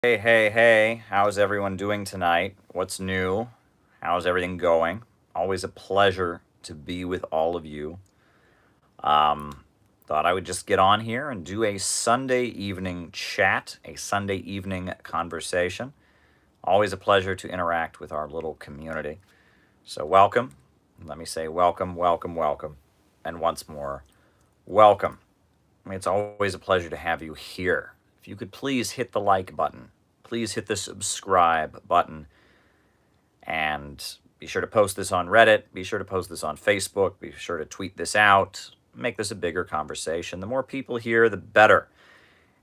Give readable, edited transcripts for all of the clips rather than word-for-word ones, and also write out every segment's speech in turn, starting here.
Hey, hey, hey, how's everyone doing tonight? What's new? How's everything going? Always a pleasure to be with all of you. Um, Thought I would just get on here and do a Sunday evening chat, a Sunday evening conversation. Always a pleasure to interact with our little community. So, welcome. Let me say welcome, welcome, welcome. And once more, welcome. It's always a pleasure to have you here. If you could please hit the like button, please hit the subscribe button, and be sure to post this on Reddit, be sure to post this on Facebook, be sure to tweet this out, make this a bigger conversation. The more people here, the better.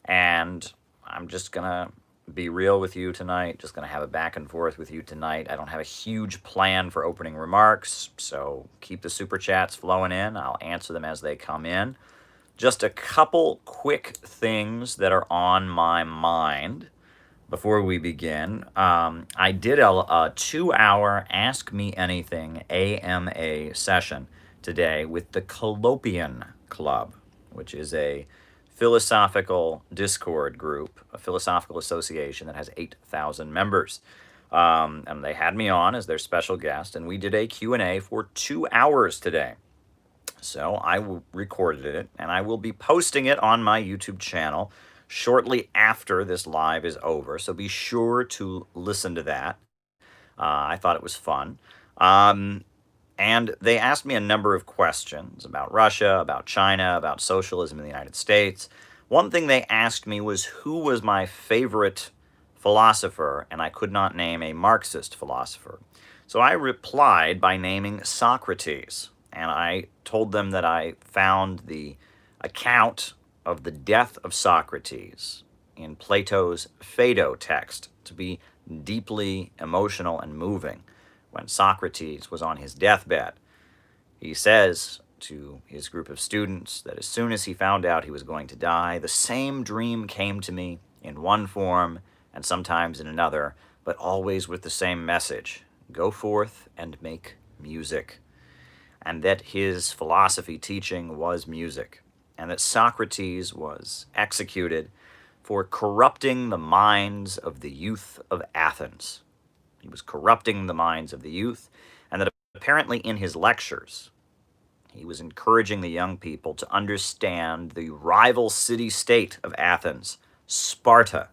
And I'm just going to be real with you tonight, just going to have a back and forth with you tonight. I don't have a huge plan for opening remarks, so keep the super chats flowing in. I'll answer them as they come in. Just a couple quick things that are on my mind before we begin. I did a 2-hour Ask Me Anything AMA session today with the Collopian Club, which is a philosophical Discord group, a philosophical association that has 8,000 members. And they had me on as their special guest, and we did a Q&A for 2 hours today. So I recorded it, and I will be posting it on my YouTube channel shortly after this live is over. So be sure to listen to that. I thought it was fun. And they asked me a number of questions about Russia, about China, about socialism in the United States. One thing they asked me was who was my favorite philosopher, and I could not name a Marxist philosopher. So I replied by naming Socrates. And I told them that I found the account of the death of Socrates in Plato's Phaedo text to be deeply emotional and moving. When Socrates was on his deathbed, he says to his group of students that as soon as he found out he was going to die, the same dream came to me in one form and sometimes in another, but always with the same message: go forth and make music. And that his philosophy teaching was music, and that Socrates was executed for corrupting the minds of the youth of Athens. He was corrupting the minds of the youth, and that apparently in his lectures, he was encouraging the young people to understand the rival city-state of Athens, Sparta,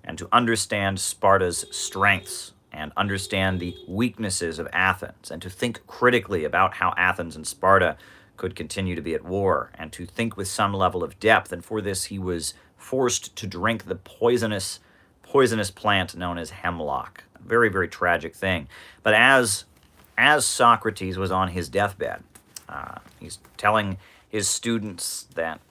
and to understand Sparta's strengths and understand the weaknesses of Athens, and to think critically about how Athens and Sparta could continue to be at war, and to think with some level of depth. And for this, he was forced to drink the poisonous plant known as hemlock. A very, very tragic thing. But as Socrates was on his deathbed, he's telling his students that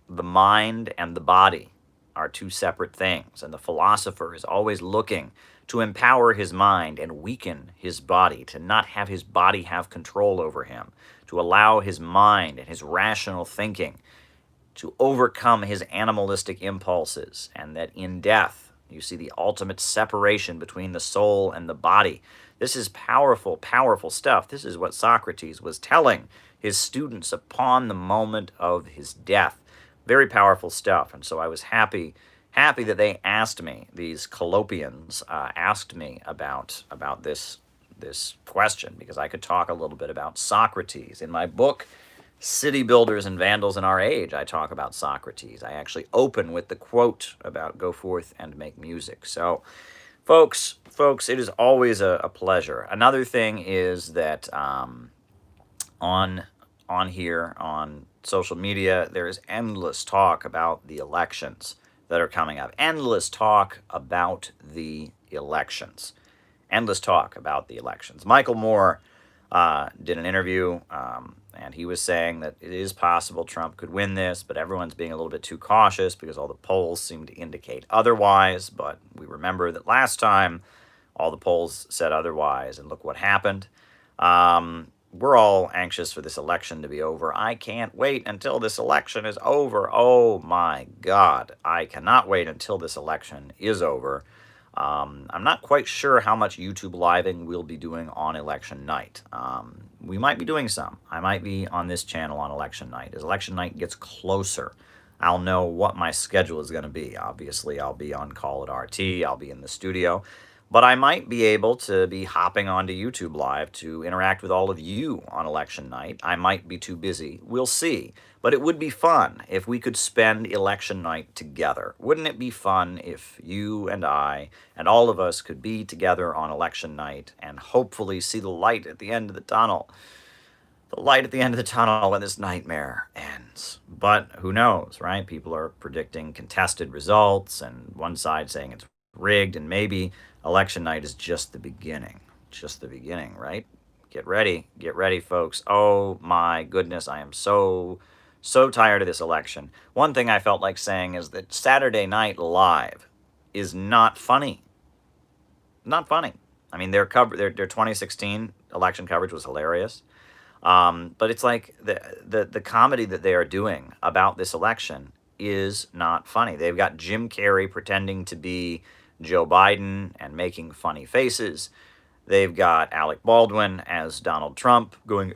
the mind and the body are two separate things, and the philosopher is always looking to empower his mind and weaken his body, to not have his body have control over him, to allow his mind and his rational thinking to overcome his animalistic impulses, and that in death you see the ultimate separation between the soul and the body. This is powerful, powerful stuff. This is what Socrates was telling his students upon the moment of his death. Very powerful stuff. And so I was happy that they asked me, these Collopians asked me about this question, because I could talk a little bit about Socrates. In my book, City Builders and Vandals in Our Age, I talk about Socrates. I actually open with the quote about go forth and make music. So, folks, it is always a pleasure. Another thing is that on here, on social media, there is endless talk about the elections that are coming up. Endless talk about the elections. Endless talk about the elections. Michael Moore did an interview, and he was saying that it is possible Trump could win this, but everyone's being a little bit too cautious because all the polls seem to indicate otherwise. But we remember that last time all the polls said otherwise, and look what happened. We're all anxious for this election to be over. I can't wait until this election is over. Oh my God, I cannot wait until this election is over. I'm not quite sure how much YouTube living we'll be doing on election night. We might be doing some. I might be on this channel on election night. As election night gets closer, I'll know what my schedule is going to be. Obviously, I'll be on call at RT, I'll be in the studio, but I might be able to be hopping onto YouTube Live to interact with all of you on election night. I might be too busy. We'll see. But it would be fun if we could spend election night together. Wouldn't it be fun if you and I and all of us could be together on election night and hopefully see the light at the end of the tunnel? The light at the end of the tunnel when this nightmare ends. But who knows, right? People are predicting contested results, and one side saying it's rigged, and maybe election night is just the beginning. Just the beginning, right? Get ready, folks. Oh my goodness, I am so tired of this election. One thing I felt like saying is that Saturday Night Live is not funny. Not funny. I mean, their 2016 election coverage was hilarious. But it's like the comedy that they are doing about this election is not funny. They've got Jim Carrey pretending to be Joe Biden and making funny faces. They've got Alec Baldwin as Donald Trump going,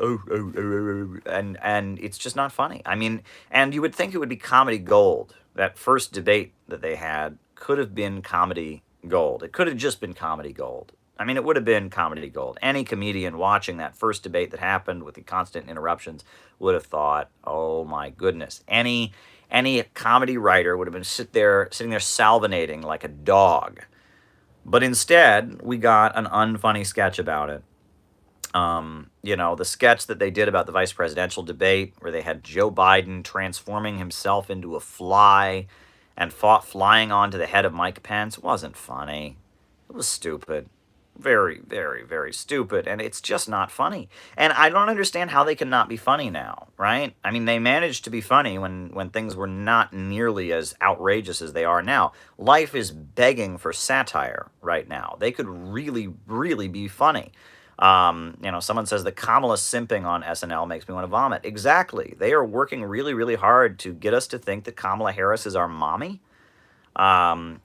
and it's just not funny. I mean, and you would think it would be comedy gold. That first debate that they had could have been comedy gold. It could have just been comedy gold. I mean, it would have been comedy gold. Any comedian watching that first debate that happened with the constant interruptions would have thought, "Oh my goodness." Any comedy writer would have been sitting there salvinating like a dog. But instead, we got an unfunny sketch about it. The sketch that they did about the vice presidential debate, where they had Joe Biden transforming himself into a fly and flying onto the head of Mike Pence, wasn't funny. It was stupid. Very, very, very stupid, and it's just not funny. And I don't understand how they can not be funny now, right? I mean, they managed to be funny when things were not nearly as outrageous as they are now. Life is begging for satire right now. They could really, really be funny. Someone says that Kamala simping on SNL makes me want to vomit. Exactly. They are working really, really hard to get us to think that Kamala Harris is our mommy.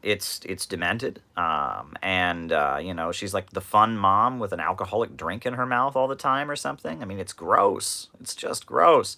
It's demented. She's like the fun mom with an alcoholic drink in her mouth all the time or something. I mean, it's gross. It's just gross.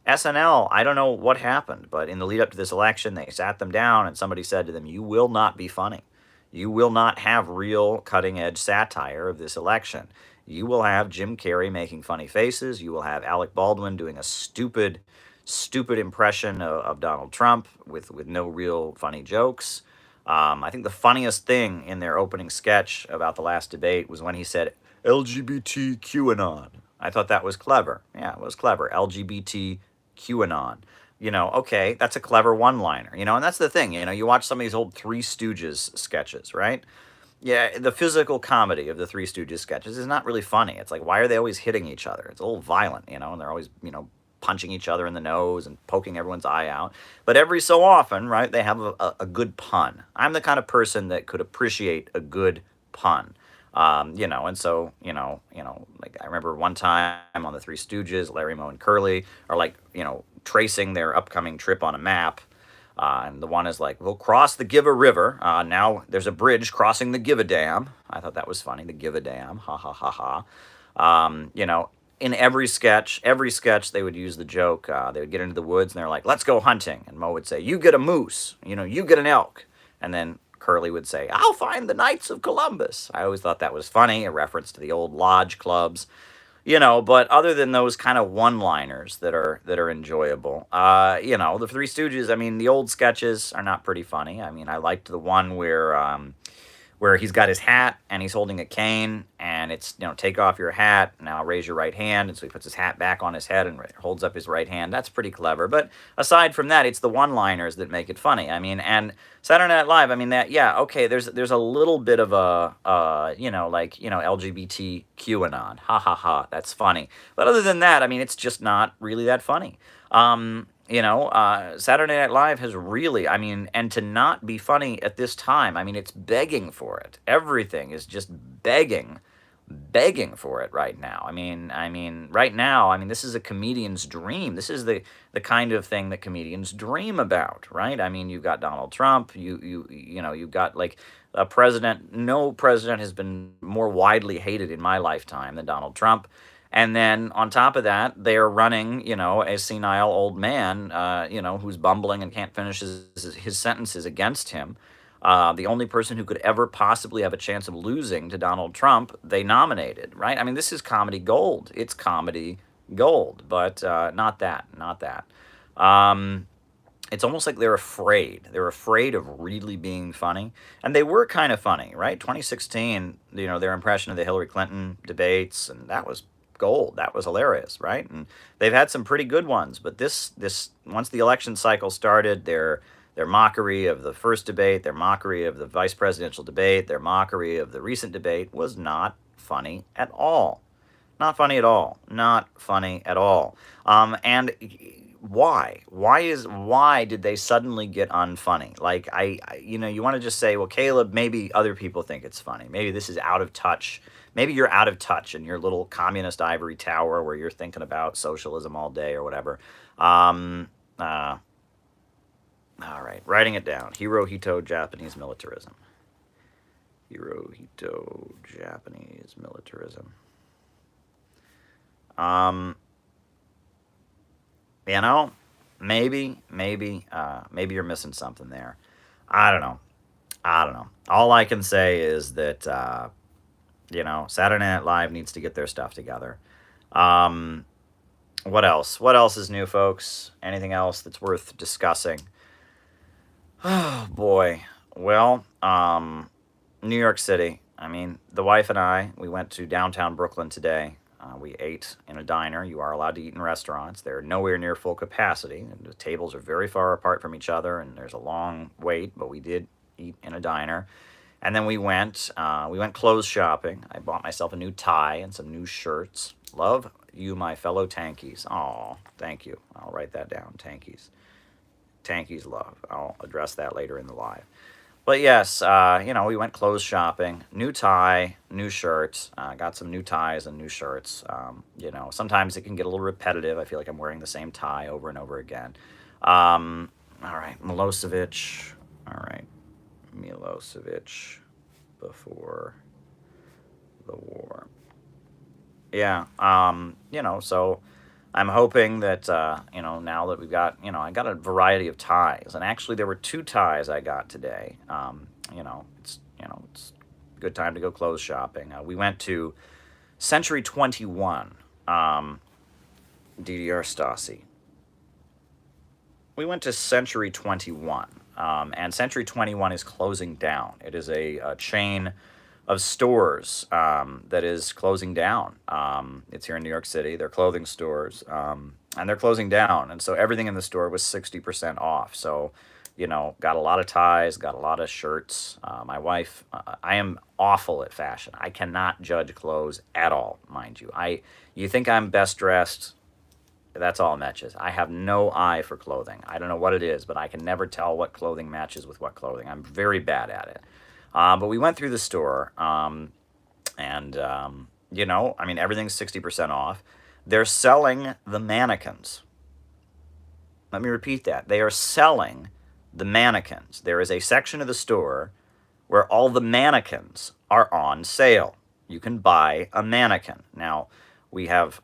SNL, I don't know what happened, but in the lead up to this election, they sat them down and somebody said to them, "You will not be funny. You will not have real cutting edge satire of this election. You will have Jim Carrey making funny faces. You will have Alec Baldwin doing a stupid impression of Donald Trump with no real funny jokes." I think the funniest thing in their opening sketch about the last debate was when he said LGBT QAnon. I thought that was clever. Yeah, it was clever. LGBT QAnon. Okay, that's a clever one-liner. And that's the thing. You watch some of these old Three Stooges sketches, right? Yeah, the physical comedy of the Three Stooges sketches is not really funny. It's like, why are they always hitting each other? It's a little violent, and they're always, punching each other in the nose and poking everyone's eye out. But every so often, right, they have a good pun. I'm the kind of person that could appreciate a good pun. And so, like I remember one time on the Three Stooges, Larry, Moe, and Curly are like, tracing their upcoming trip on a map. And the one is like, "We'll cross the Giva River. Now there's a bridge crossing the Giva Dam." I thought that was funny, the Giva Dam. Ha ha ha ha. In every sketch, they would use the joke. They would get into the woods and they're like, "Let's go hunting." And Moe would say, "You get a moose, you get an elk." And then Curly would say, "I'll find the Knights of Columbus." I always thought that was funny, a reference to the old lodge clubs. But other than those kind of one-liners that are enjoyable, the Three Stooges, I mean, the old sketches are not pretty funny. I mean, I liked the one where he's got his hat and he's holding a cane and it's, "Take off your hat, now raise your right hand." And so he puts his hat back on his head and holds up his right hand. That's pretty clever. But aside from that, it's the one-liners that make it funny. I mean, and Saturday Night Live, I mean, okay, there's a little bit of a, LGBT QAnon. Ha ha ha, that's funny. But other than that, I mean, it's just not really that funny. Saturday Night Live has really, I mean, and to not be funny at this time, I mean, it's begging for it. Everything is just begging for it right now. I mean, right now, I mean, this is a comedian's dream. This is the kind of thing that comedians dream about, right? I mean, you've got Donald Trump. You've got like a president. No president has been more widely hated in my lifetime than Donald Trump. And then on top of that, they're running, a senile old man, who's bumbling and can't finish his sentences against him. The only person who could ever possibly have a chance of losing to Donald Trump, they nominated, right? I mean, this is comedy gold. It's comedy gold, but not that, not that. Um, it's almost like they're afraid. They're afraid of really being funny. And they were kind of funny, right? 2016, their impression of the Hillary Clinton debates, and that was gold. That was hilarious, right? And they've had some pretty good ones, but this once the election cycle started, their mockery of the first debate, their mockery of the vice presidential debate, their mockery of the recent debate was not funny at all. Not funny at all. Not funny at all. And why? Why did they suddenly get unfunny? Like you want to just say, well, Caleb, maybe other people think it's funny. Maybe this is out of touch. Maybe you're out of touch in your little communist ivory tower where you're thinking about socialism all day or whatever. All right, writing it down. Hirohito Japanese militarism. Hirohito Japanese militarism. Maybe you're missing something there. I don't know. All I can say is that, Saturday Night Live needs to get their stuff together. What else? What else is new, folks? Anything else that's worth discussing? Oh, boy. Well, New York City. I mean, the wife and I, we went to downtown Brooklyn today. We ate in a diner. You are allowed to eat in restaurants. They're nowhere near full capacity. And the tables are very far apart from each other, and there's a long wait, but we did eat in a diner. And then we went clothes shopping. I bought myself a new tie and some new shirts. Love you, my fellow tankies. Aw, thank you. I'll write that down, tankies. Tankies love. I'll address that later in the live. But yes, we went clothes shopping. New tie, new shirts. Got some new ties and new shirts. Sometimes it can get a little repetitive. I feel like I'm wearing the same tie over and over again. All right, Milosevic. All right, Milosevic before the war. Yeah, so I'm hoping that, now that we've got, I got a variety of ties. And actually, there were 2 ties I got today. It's a good time to go clothes shopping. We went to Century 21, DDR Stasi. We went to Century 21, and Century 21 is closing down. It is a chain of stores that is closing down. It's here in New York City. They're clothing stores, and they're closing down. And so everything in the store was 60% off. So, got a lot of ties, got a lot of shirts. My wife, I am awful at fashion. I cannot judge clothes at all, mind you. You think I'm best dressed? That's all it matches. I have no eye for clothing. I don't know what it is, but I can never tell what clothing matches with what clothing. I'm very bad at it. But we went through the store, and everything's 60% off. They're selling the mannequins. Let me repeat that. They are selling the mannequins. There is a section of the store where all the mannequins are on sale. You can buy a mannequin. Now,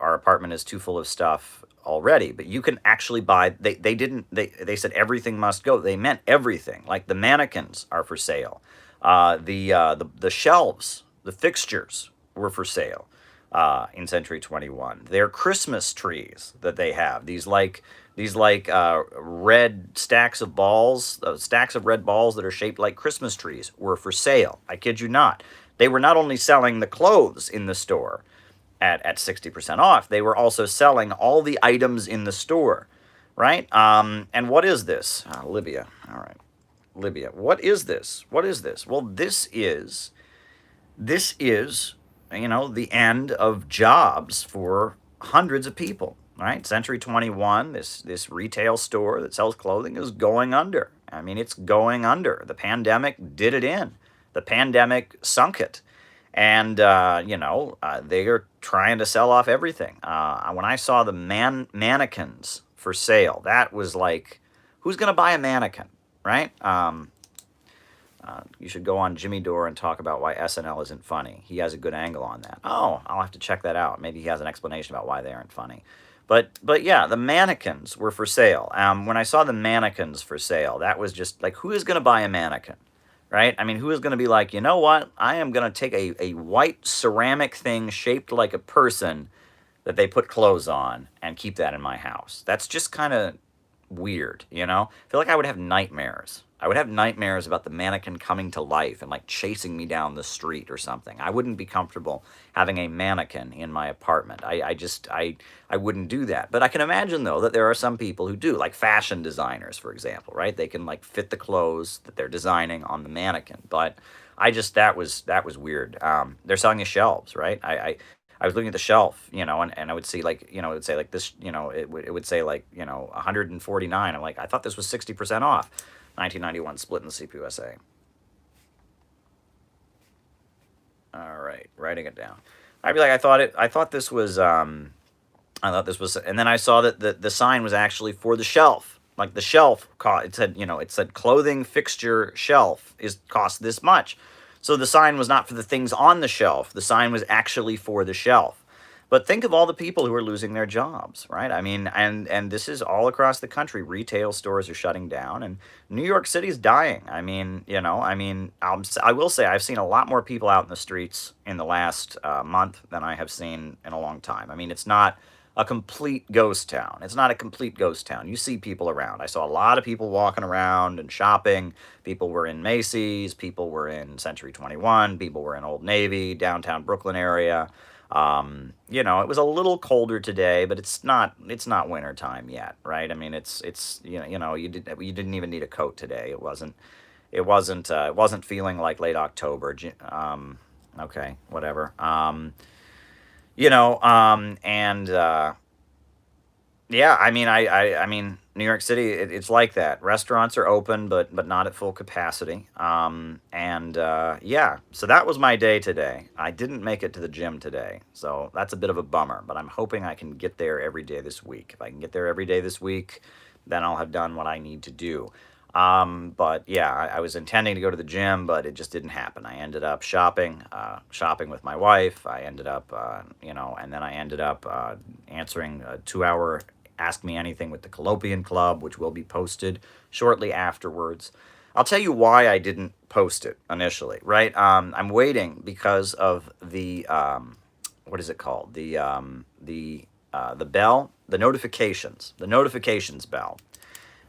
our apartment is too full of stuff already, but you can actually buy, they said everything must go. They meant everything. Like the mannequins are for sale. The shelves, the fixtures were for sale in Century 21. Their Christmas trees that they have, these red stacks of red balls that are shaped like Christmas trees were for sale. I kid you not. They were not only selling the clothes in the store at 60% off, they were also selling all the items in the store, right? And what is this? Libya. All right. Libya. What is this? What is this? Well, this is the end of jobs for hundreds of people, right? Century 21, this retail store that sells clothing is going under. I mean, it's going under. The pandemic did it in. The pandemic sunk it. And, they are trying to sell off everything. When I saw the mannequins for sale, that was like, who's going to buy a mannequin, right? You should go on Jimmy Dore and talk about why SNL isn't funny. He has a good angle on that. Oh, I'll have to check that out. Maybe he has an explanation about why they aren't funny. But yeah, the mannequins were for sale. When I saw the mannequins for sale, that was just like, who is going to buy a mannequin? Right? I mean, who is going to be like, you know what? I am going to take a white ceramic thing shaped like a person that they put clothes on and keep that in my house. That's just kind of weird, you know? I feel like I would have nightmares. I would have nightmares about the mannequin coming to life and like chasing me down the street or something. I wouldn't be comfortable having a mannequin in my apartment. I wouldn't do that. But I can imagine though that there are some people who do, like fashion designers, for example, right? They can like fit the clothes that they're designing on the mannequin. But that was weird. They're selling the shelves, right? I was looking at the shelf, and I would see like, it would say like this, it would say like, 149. I'm like, I thought this was 60% off. 1991 split in the CPUSA. All right, writing it down. I'd be like, I thought this was, and then I saw that the sign was actually for the shelf. Like the shelf, it said clothing fixture shelf cost this much. So the sign was not for the things on the shelf. The sign was actually for the shelf. But think of all the people who are losing their jobs, right? I mean, and this is all across the country. Retail stores are shutting down, and New York City's dying. I mean, I will say I've seen a lot more people out in the streets in the last month than I have seen in a long time. I mean, it's not a complete ghost town. It's not a complete ghost town. You see people around. I saw a lot of people walking around and shopping. People were in Macy's. People were in Century 21. People were in Old Navy, downtown Brooklyn area. It was a little colder today, but it's not winter time yet, right? I mean, you didn't even need a coat today. It wasn't feeling like late October. Okay, whatever. And yeah, I mean, New York City, it's like that. Restaurants are open, but not at full capacity. Yeah, so that was my day today. I didn't make it to the gym today, so that's a bit of a bummer. But I'm hoping I can get there every day this week. If I can get there every day this week, then I'll have done what I need to do. But yeah, I was intending to go to the gym, but it just didn't happen. I ended up shopping with my wife. I ended up, and then I ended up answering a 2-hour Ask Me Anything with the Collopian Club, which will be posted shortly afterwards. I'll tell you why I didn't post it initially, right? I'm waiting because of the, what is it called? The bell, the notifications bell.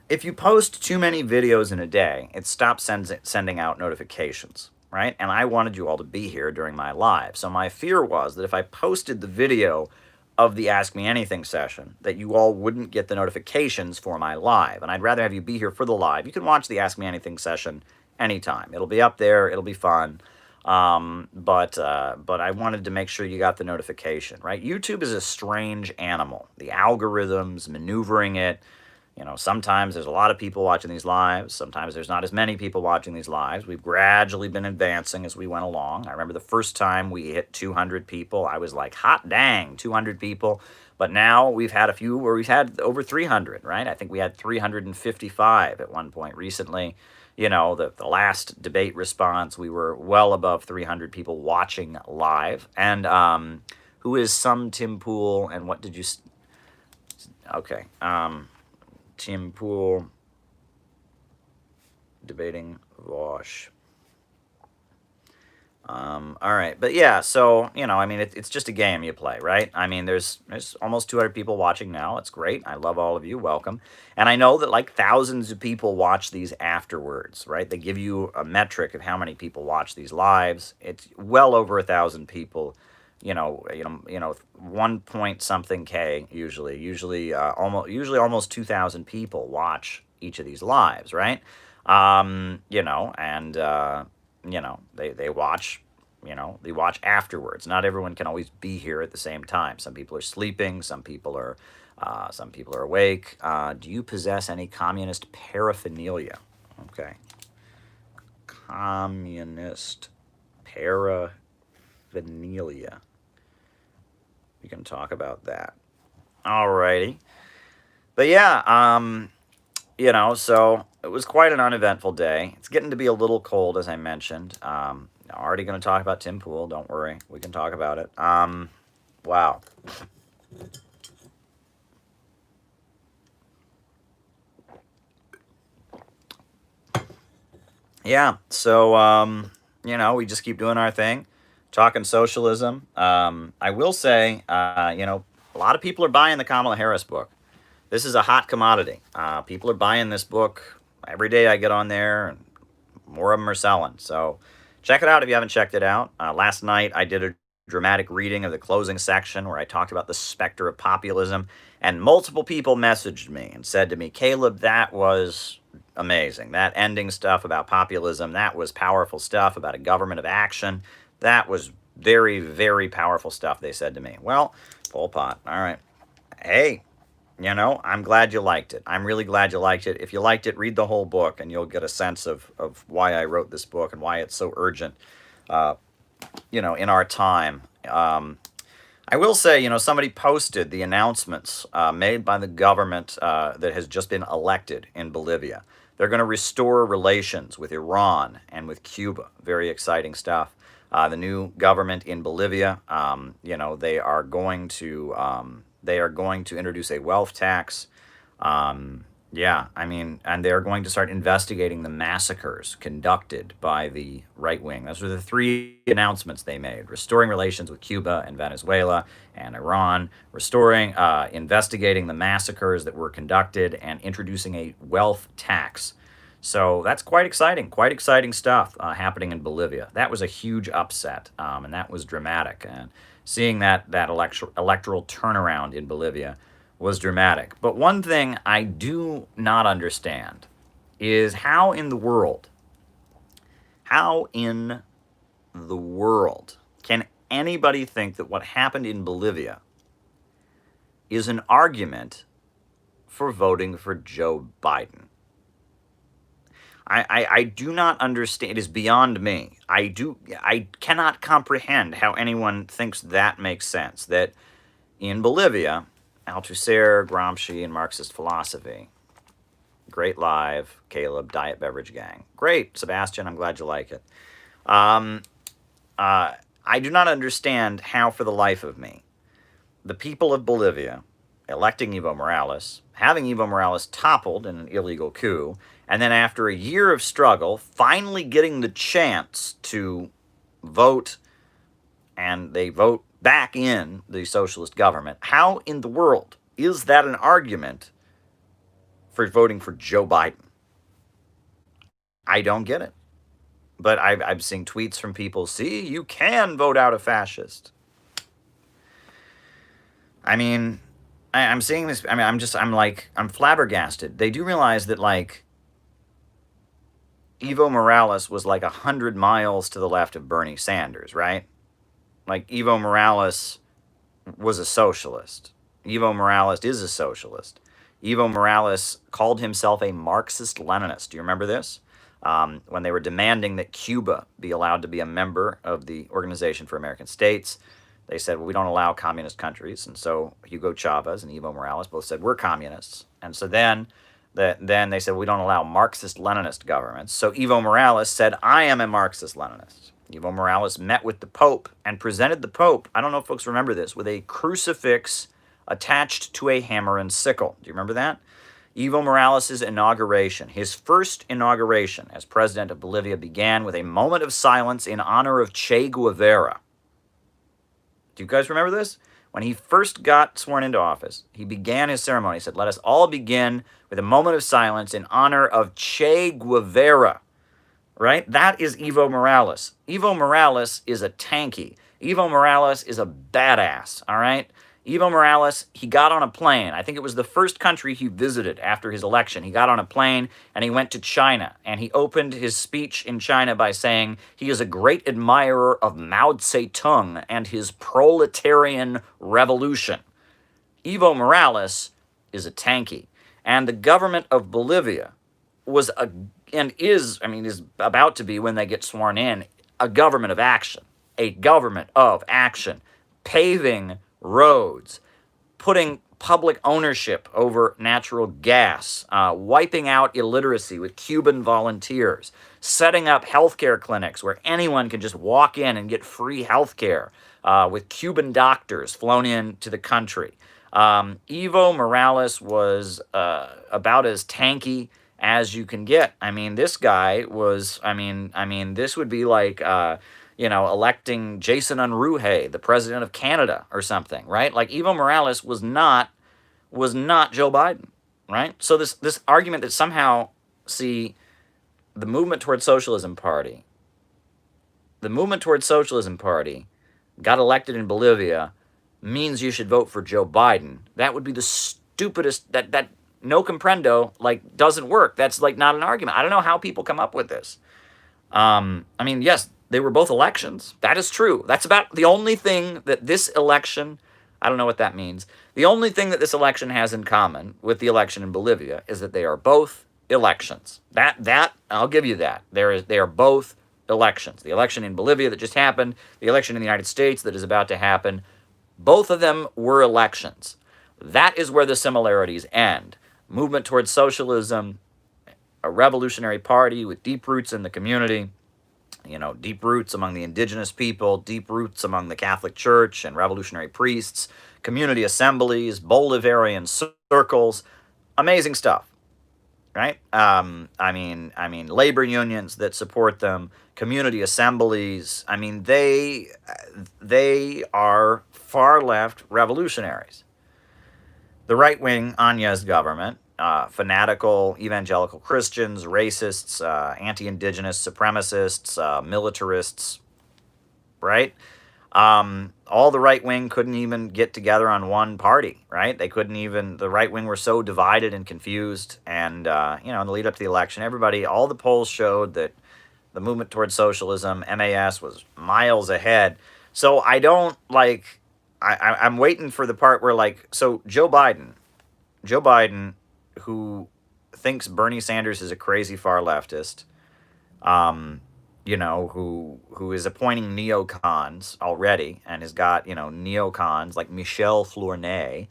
If you post too many videos in a day, it stops sending out notifications, right? And I wanted you all to be here during my live. So my fear was that if I posted the video of the Ask Me Anything session, that you all wouldn't get the notifications for my live. And I'd rather have you be here for the live. You can watch the Ask Me Anything session anytime. It'll be up there. It'll be fun. But I wanted to make sure you got the notification, right? YouTube is a strange animal. The algorithms, maneuvering it. Sometimes there's a lot of people watching these lives. Sometimes there's not as many people watching these lives. We've gradually been advancing as we went along. I remember the first time we hit 200 people, I was like, hot dang, 200 people. But now we've had a few where we've had over 300, right? I think we had 355 at one point recently. The last debate response, we were well above 300 people watching live. And who is some Tim Pool, and what did you... Okay. Tim Pool debating Vosh. All right, but yeah, so it's just a game you play, right? I mean, there's almost 200 people watching now. It's great. I love all of you. Welcome. And I know that like thousands of people watch these afterwards, right? They give you a metric of how many people watch these lives. It's well over 1,000 people. 1 point something K usually almost 2,000 people watch each of these lives, right? They watch, they watch afterwards. Not everyone can always be here at the same time. Some people are sleeping, some people are awake. Do you possess any communist paraphernalia? Okay. Communist paraphernalia. We can talk about that. Alrighty. But yeah, So it was quite an uneventful day. It's getting to be a little cold, as I mentioned. Already going to talk about Tim Pool. Don't worry, we can talk about it. Wow. Yeah, so, we just keep doing our thing, talking socialism. I will say, a lot of people are buying the Kamala Harris book. This is a hot commodity. People are buying this book. Every day I get on there, and more of them are selling. So check it out if you haven't checked it out. Last night I did a dramatic reading of the closing section where I talked about the specter of populism, and multiple people messaged me and said to me, Caleb, that was amazing. That ending stuff about populism, that was powerful stuff about a government of action. That was very, very powerful stuff, they said to me. Well, Pol Pot, all right. Hey, I'm glad you liked it. I'm really glad you liked it. If you liked it, read the whole book, and you'll get a sense of why I wrote this book and why it's so urgent, in our time. I will say, somebody posted the announcements made by the government that has just been elected in Bolivia. They're going to restore relations with Iran and with Cuba. Very exciting stuff. The new government in Bolivia, they are going to introduce a wealth tax. And they're going to start investigating the massacres conducted by the right wing. Those were the three announcements they made: restoring relations with Cuba and Venezuela and Iran, investigating the massacres that were conducted, and introducing a wealth tax. So that's quite exciting stuff happening in Bolivia. That was a huge upset, and that was dramatic. And seeing that electoral turnaround in Bolivia was dramatic. But one thing I do not understand is how in the world can anybody think that what happened in Bolivia is an argument for voting for Joe Biden? I do not understand. It is beyond me. I cannot comprehend how anyone thinks that makes sense. That in Bolivia, Althusser, Gramsci, and Marxist philosophy. Great live, Caleb, Diet Beverage Gang. Great, Sebastian, I'm glad you like it. I do not understand how, for the life of me, the people of Bolivia electing Evo Morales, having Evo Morales toppled in an illegal coup, and then after a year of struggle, finally getting the chance to vote, and they vote back in the socialist government. How in the world is that an argument for voting for Joe Biden? I don't get it. But I've seen tweets from people, see, you can vote out a fascist. I mean, I'm seeing this, I'm flabbergasted. They do realize that, Evo Morales was 100 miles to the left of Bernie Sanders, right? Evo Morales was a socialist. Evo Morales is a socialist. Evo Morales called himself a Marxist-Leninist. Do you remember this? When they were demanding that Cuba be allowed to be a member of the Organization for American States, they said, well, we don't allow communist countries. And so Hugo Chavez and Evo Morales both said, we're communists. And so then they said, we don't allow Marxist-Leninist governments. So Evo Morales said, I am a Marxist-Leninist. Evo Morales met with the Pope and presented the Pope, I don't know if folks remember this, with a crucifix attached to a hammer and sickle. Do you remember that? Evo Morales' inauguration, his first inauguration as president of Bolivia, began with a moment of silence in honor of Che Guevara. Do you guys remember this? When he first got sworn into office, he began his ceremony. He said, let us all begin with a moment of silence in honor of Che Guevara. Right? That is Evo Morales. Evo Morales is a tanky. Evo Morales is a badass, all right? Evo Morales, he got on a plane. I think it was the first country he visited after his election. He got on a plane and he went to China. And he opened his speech in China by saying he is a great admirer of Mao Zedong and his proletarian revolution. Evo Morales is a tanky. And the government of Bolivia is about to be, when they get sworn in, a government of action. A government of action. Paving roads, putting public ownership over natural gas, wiping out illiteracy with Cuban volunteers, setting up healthcare clinics where anyone can just walk in and get free healthcare with Cuban doctors flown in to the country. Evo Morales was about as tanky as you can get. I mean, this guy was, this would be like, electing Jason Unruhe, the president of Canada or something, right? Like Evo Morales was not Joe Biden, right? So this argument that somehow, see, the movement towards socialism party got elected in Bolivia means you should vote for Joe Biden. That would be the stupidest, that no comprendo, like, doesn't work. That's like not an argument. I don't know how people come up with this. Yes, they were both elections. That is true. That's about the only thing that this election, I don't know what that means. The only thing that this election has in common with the election in Bolivia is that they are both elections. That I'll give you that. They are both elections. The election in Bolivia that just happened, the election in the United States that is about to happen, both of them were elections. That is where the similarities end. Movement towards socialism, a revolutionary party with deep roots in the community, deep roots among the indigenous people, deep roots among the Catholic Church and revolutionary priests, community assemblies, Bolivarian circles, amazing stuff, right? Labor unions that support them, community assemblies. They are far left revolutionaries. The right-wing Áñez government, fanatical evangelical Christians, racists, anti-indigenous supremacists, militarists, right? All the right wing couldn't even get together on one party, right? They couldn't even, the right wing were so divided and confused. And, in the lead up to the election, all the polls showed that the movement towards socialism, MAS, was miles ahead. So I don't I'm waiting for the part where so Joe Biden, who thinks Bernie Sanders is a crazy far leftist, who is appointing neocons already and has got, neocons like Michel Flournoy.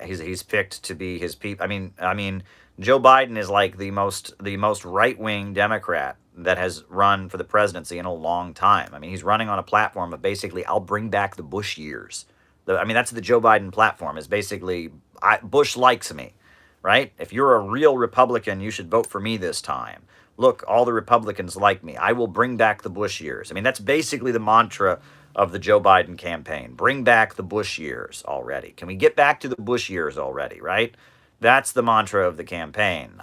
He's picked to be his people. Joe Biden is like the most right-wing Democrat that has run for the presidency in a long time. He's running on a platform of basically, I'll bring back the Bush years. That's the Joe Biden platform, is basically, Bush likes me, right? If you're a real Republican, you should vote for me this time. Look, all the Republicans like me. I will bring back the Bush years. That's basically the mantra of the Joe Biden campaign. Bring back the Bush years already. Can we get back to the Bush years already, right? That's the mantra of the campaign.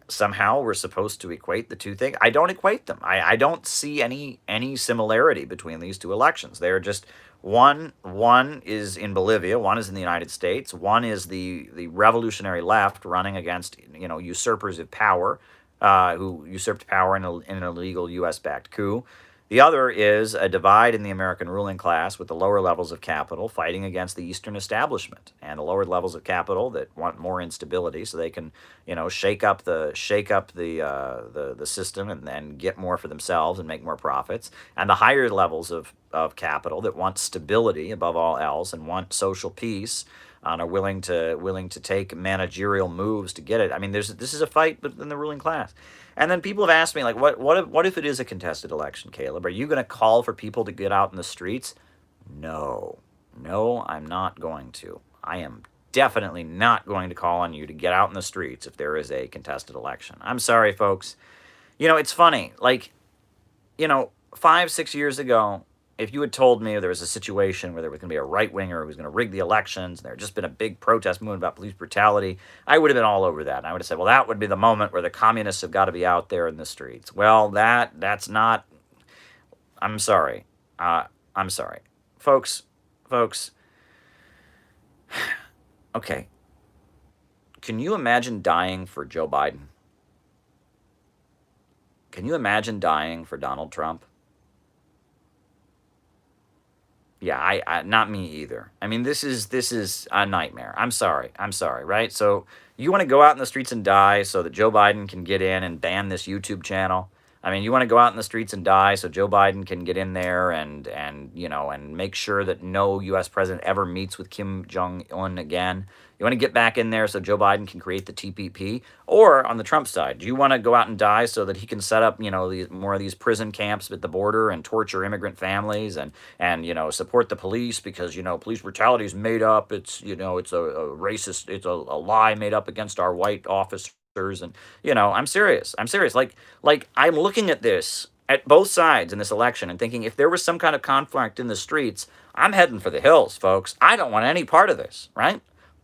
Somehow we're supposed to equate the two things. I don't equate them. I don't see any similarity between these two elections. They're just, one is in Bolivia, one is in the United States, one is the revolutionary left running against, usurpers of power, who usurped power in an illegal U.S.-backed coup. The other is a divide in the American ruling class with the lower levels of capital fighting against the Eastern establishment, and the lower levels of capital that want more instability so they can, shake up the system and then get more for themselves and make more profits, and the higher levels of capital that want stability above all else and want social peace and are willing to take managerial moves to get it. This is a fight within the ruling class. And then people have asked me, what if it is a contested election, Caleb? Are you going to call for people to get out in the streets? No, I'm not going to. I am definitely not going to call on you to get out in the streets if there is a contested election. I'm sorry, folks. It's funny. 5-6 years ago, if you had told me there was a situation where there was going to be a right-winger who was going to rig the elections, and there had just been a big protest movement about police brutality, I would have been all over that. And I would have said, well, that would be the moment where the communists have got to be out there in the streets. Well, that's not... I'm sorry. I'm sorry. Folks... Okay. Can you imagine dying for Joe Biden? Can you imagine dying for Donald Trump? Yeah, I not me either. This is a nightmare. I'm sorry, right? So you want to go out in the streets and die so that Joe Biden can get in and ban this YouTube channel? I mean, you want to go out in the streets and die so Joe Biden can get in there and you know and make sure that no U.S. president ever meets with Kim Jong Un again. You want to get back in there so Joe Biden can create the TPP, or on the Trump side, do you want to go out and die so that he can set up more of these prison camps at the border and torture immigrant families and support the police because police brutality is made up. It's a racist. It's a lie made up against our white officers and I'm serious. I'm serious. Like I'm looking at this at both sides in this election and thinking if there was some kind of conflict in the streets, I'm heading for the hills, folks. I don't want any part of this, right?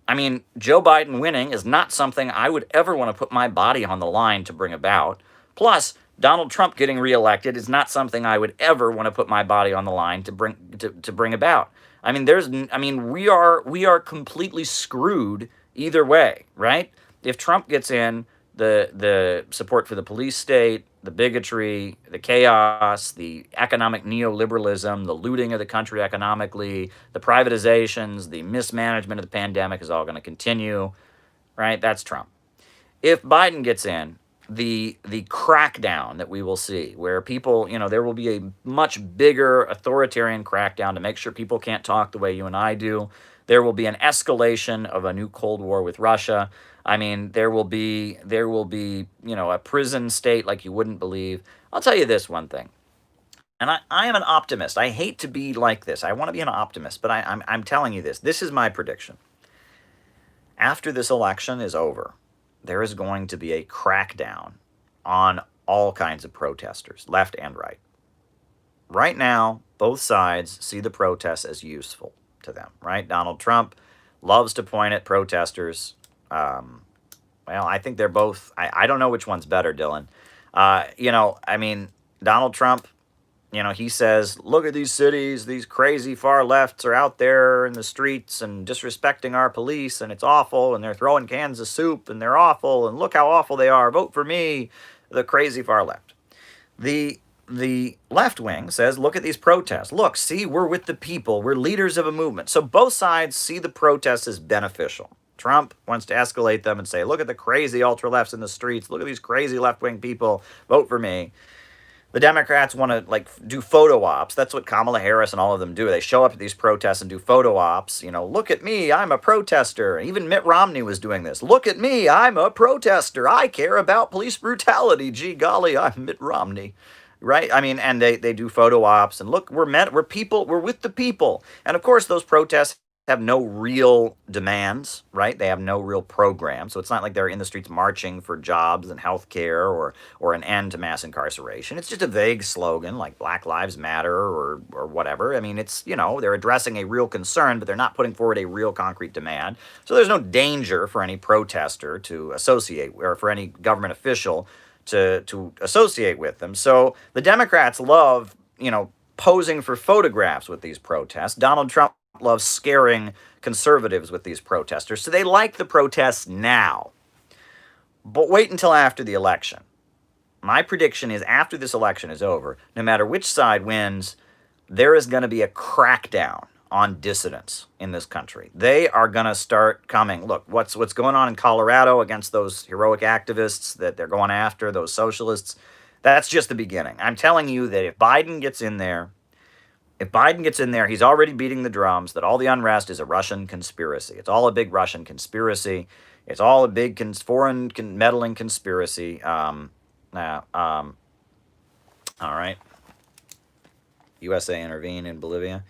I mean, Joe Biden winning is not something I would ever want to put my body on the line to bring about. Plus, Donald Trump getting reelected is not something I would ever want to put my body on the line to bring about. I mean, we are completely screwed either way, right? If Trump gets in, the support for the police state, the bigotry, the chaos, the economic neoliberalism, the looting of the country economically, the privatizations, the mismanagement of the pandemic is all going to continue, right? That's Trump. If Biden gets in, the crackdown that we will see, where people, there will be a much bigger authoritarian crackdown to make sure people can't talk the way you and I do. There will be an escalation of a new Cold War with Russia. I mean, there will be a prison state like you wouldn't believe. I'll tell you this one thing. And I am an optimist. I hate to be like this. I want to be an optimist, but I'm telling you this. This is my prediction. After this election is over, there is going to be a crackdown on all kinds of protesters, left and right. Right now, both sides see the protests as useful to them, right? Donald Trump loves to point at protesters. Well, I think they're both. I don't know which one's better, Dylan. I mean, Donald Trump, he says, look at these cities, these crazy far lefts are out there in the streets and disrespecting our police, and it's awful, and they're throwing cans of soup, and they're awful, and look how awful they are. Vote for me, the crazy far left. The left wing says, look at these protests. Look, see, we're with the people. We're leaders of a movement. So both sides see the protests as beneficial. Trump wants to escalate them and say, look at the crazy ultra-lefts in the streets. Look at these crazy left-wing people. Vote for me. The Democrats want to do photo ops. That's what Kamala Harris and all of them do. They show up at these protests and do photo ops. Look at me, I'm a protester. Even Mitt Romney was doing this. Look at me, I'm a protester. I care about police brutality. Gee golly, I'm Mitt Romney. Right? I mean, and they do photo ops and look, we're people, we're with the people. And of course, those protests have no real demands, right? They have no real program. So it's not like they're in the streets marching for jobs and health care or an end to mass incarceration. It's just a vague slogan like Black Lives Matter or whatever. I mean, it's, they're addressing a real concern, but they're not putting forward a real concrete demand. So there's no danger for any protester to associate or for any government official to associate with them. So the Democrats love, posing for photographs with these protests. Donald Trump loves scaring conservatives with these protesters. So they like the protests now. But wait until after the election. My prediction is after this election is over, no matter which side wins, there is going to be a crackdown on dissidents in this country. They are going to start coming. Look, what's going on in Colorado against those heroic activists that they're going after, those socialists, that's just the beginning. I'm telling you that if Biden gets in there, he's already beating the drums that all the unrest is a Russian conspiracy. It's all a big Russian conspiracy. It's all a big foreign meddling conspiracy. All right. USA intervene in Bolivia.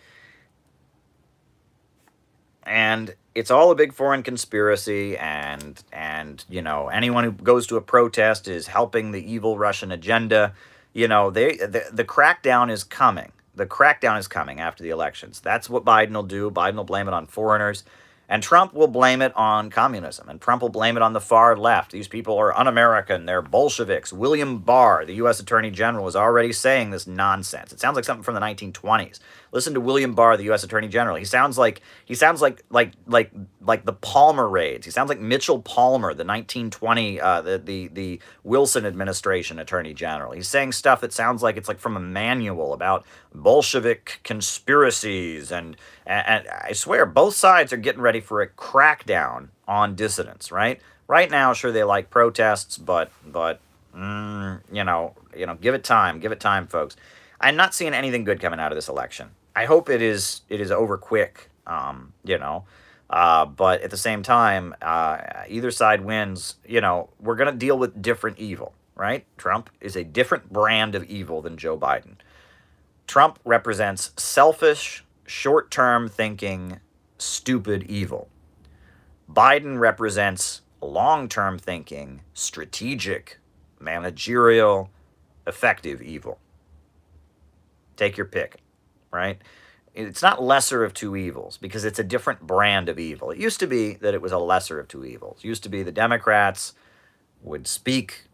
And it's all a big foreign conspiracy, and anyone who goes to a protest is helping the evil Russian agenda. The crackdown is coming. The crackdown is coming after the elections. That's what Biden will do. Biden will blame it on foreigners. And Trump will blame it on communism. And Trump will blame it on the far left. These people are un-American. They're Bolsheviks. William Barr, the U.S. Attorney General, is already saying this nonsense. It sounds like something from the 1920s. Listen to William Barr, the U.S. Attorney General. He sounds like the Palmer raids. He sounds like Mitchell Palmer, the 1920 the Wilson administration Attorney General. He's saying stuff that sounds like it's like from a manual about Bolshevik conspiracies, and I swear both sides are getting ready for a crackdown on dissidents. Right now, sure, they like protests, but give it time, folks. I'm not seeing anything good coming out of this election. I hope it is over quick. But at the same time, either side wins. We're gonna deal with different evil, right? Trump is a different brand of evil than Joe Biden. Trump represents selfish, short-term thinking, stupid evil. Biden represents long-term thinking, strategic, managerial, effective evil. Take your pick, right? It's not lesser of two evils because it's a different brand of evil. It used to be that it was a lesser of two evils. It used to be the Democrats would speak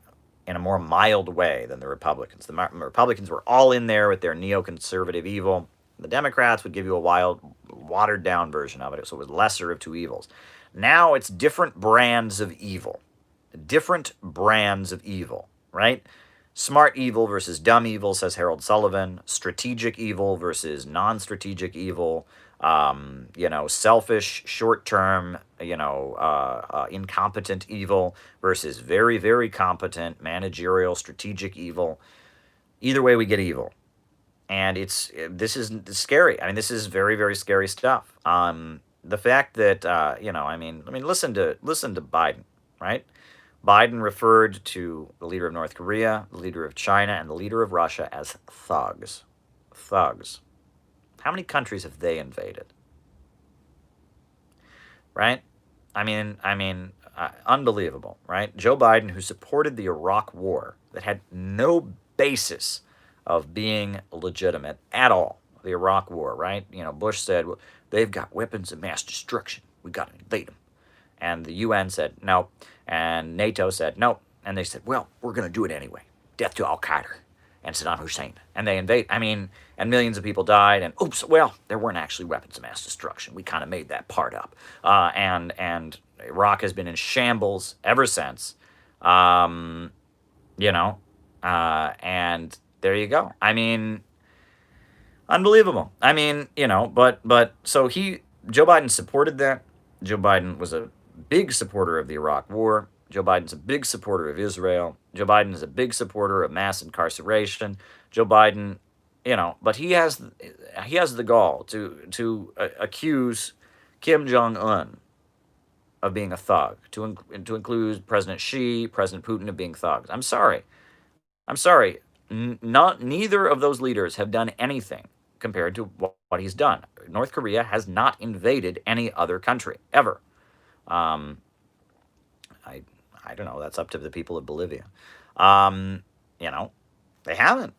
in a more mild way than the Republicans. The Republicans were all in there with their neoconservative evil. The Democrats would give you a wild, watered down version of it, so it was lesser of two evils. Now it's different brands of evil. Different brands of evil, right? Smart evil versus dumb evil, says Harold Sullivan. Strategic evil versus non-strategic evil. Selfish, short-term, incompetent evil versus very, very competent, managerial, strategic evil. Either way, we get evil. And this is scary. I mean, this is very, very scary stuff. The fact that, listen to Biden, right? Biden referred to the leader of North Korea, the leader of China, and the leader of Russia as thugs. Thugs. How many countries have they invaded? Right? Unbelievable, right? Joe Biden, who supported the Iraq War, that had no basis of being legitimate at all. The Iraq War, right? Bush said, well, they've got weapons of mass destruction. We got to invade them. And the UN said, no. And NATO said, no. And they said, well, we're going to do it anyway. Death to Al-Qaeda and Saddam Hussein. And they invade. And millions of people died. And oops, well, there weren't actually weapons of mass destruction. We kind of made that part up. And Iraq has been in shambles ever since. And there you go. Unbelievable. So Joe Biden supported that. Joe Biden was a big supporter of the Iraq War. Joe Biden's a big supporter of Israel. Joe Biden is a big supporter of mass incarceration. Joe Biden, but he has the gall to accuse Kim Jong-un of being a thug, to include President Xi, President Putin of being thugs. I'm sorry. Neither of those leaders have done anything compared to what he's done. North Korea has not invaded any other country ever. I don't know. That's up to the people of Bolivia. They haven't.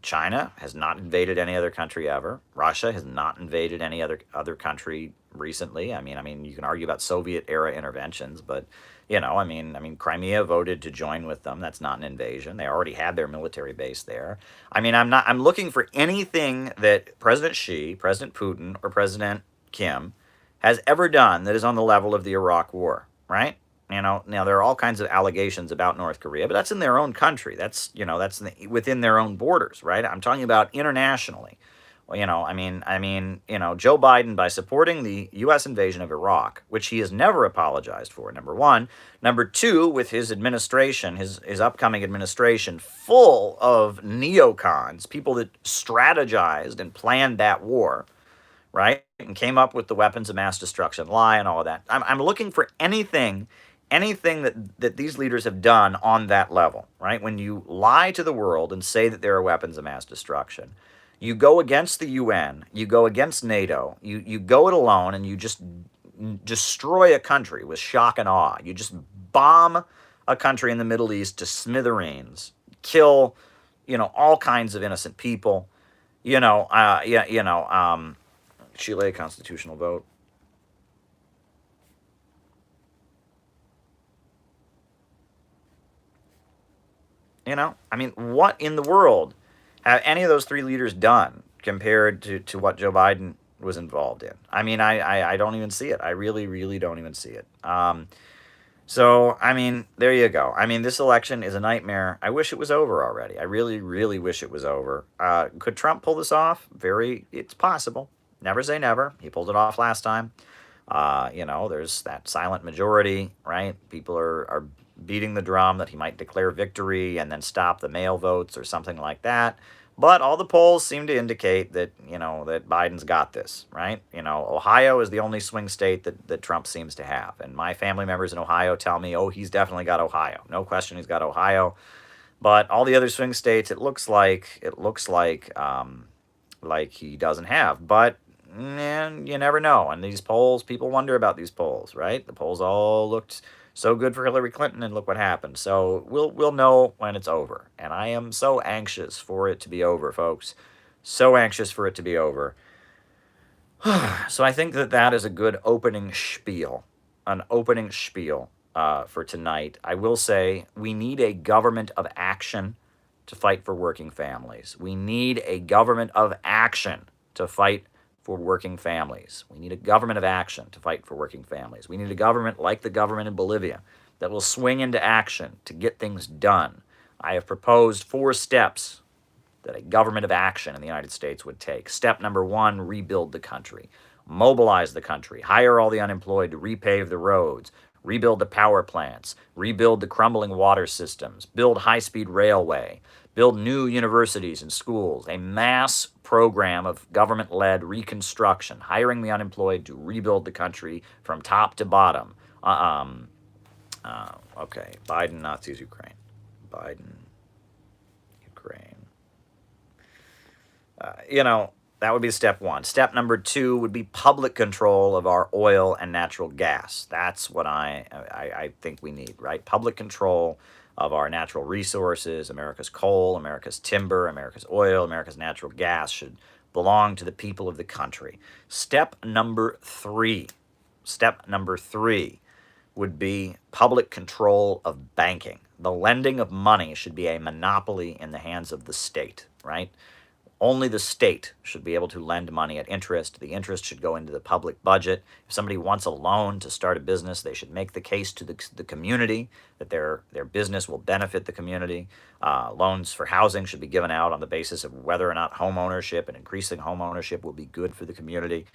China has not invaded any other country ever. Russia has not invaded any other country recently. You can argue about Soviet era interventions, but Crimea voted to join with them. That's not an invasion. They already had their military base there. I'm looking for anything that President Xi, President Putin, or President Kim has ever done that is on the level of the Iraq War, right? Now there are all kinds of allegations about North Korea, but that's in their own country. That's within their own borders, right? I'm talking about internationally. Joe Biden, by supporting the U.S. invasion of Iraq, which he has never apologized for, number one. Number two, with his administration, his upcoming administration, full of neocons, people that strategized and planned that war, right? And came up with the weapons of mass destruction lie and all of that. I'm looking for anything that these leaders have done on that level, right? When you lie to the world and say that there are weapons of mass destruction, you go against the UN, you go against NATO, you go it alone, and you just destroy a country with shock and awe. You just bomb a country in the Middle East to smithereens, kill, all kinds of innocent people. Chile constitutional vote. What in the world have any of those three leaders done compared to what Joe Biden was involved in? I don't even see it. I really, really don't even see it. There you go. This election is a nightmare. I wish it was over already. I really, really wish it was over. Could Trump pull this off? It's possible. Never say never. He pulled it off last time. There's that silent majority, right? People are beating the drum that he might declare victory and then stop the mail votes or something like that. But all the polls seem to indicate that, that Biden's got this, right? Ohio is the only swing state that Trump seems to have. And my family members in Ohio tell me, oh, he's definitely got Ohio. No question he's got Ohio. But all the other swing states, it looks like he doesn't have. But you never know. And these polls, people wonder about these polls, right? The polls all looked so good for Hillary Clinton, and look what happened. So we'll know when it's over. And I am so anxious for it to be over, folks. So anxious for it to be over. So I think that is a good opening spiel. An opening spiel for tonight. I will say we need a government of action to fight for working families. We need a government of action to fight for working families. We need a government of action to fight for working families. We need a government like the government in Bolivia that will swing into action to get things done. I have proposed 4 steps that a government of action in the United States would take. Step number 1, rebuild the country. Mobilize the country. Hire all the unemployed to repave the roads. Rebuild the power plants. Rebuild the crumbling water systems. Build high-speed railway. Build new universities and schools. A mass program of government-led reconstruction, hiring the unemployed to rebuild the country from top to bottom. Okay, Biden Nazis Ukraine. Biden, Ukraine. That would be step 1. Step number 2 would be public control of our oil and natural gas. That's what I think we need, right? Public control of our natural resources. America's coal, America's timber, America's oil, America's natural gas should belong to the people of the country. Step number 3 would be public control of banking. The lending of money should be a monopoly in the hands of the state, right? Only the state should be able to lend money at interest. The interest should go into the public budget. If somebody wants a loan to start a business, they should make the case to the community that their business will benefit the community. Loans for housing should be given out on the basis of whether or not home ownership and increasing home ownership will be good for the community.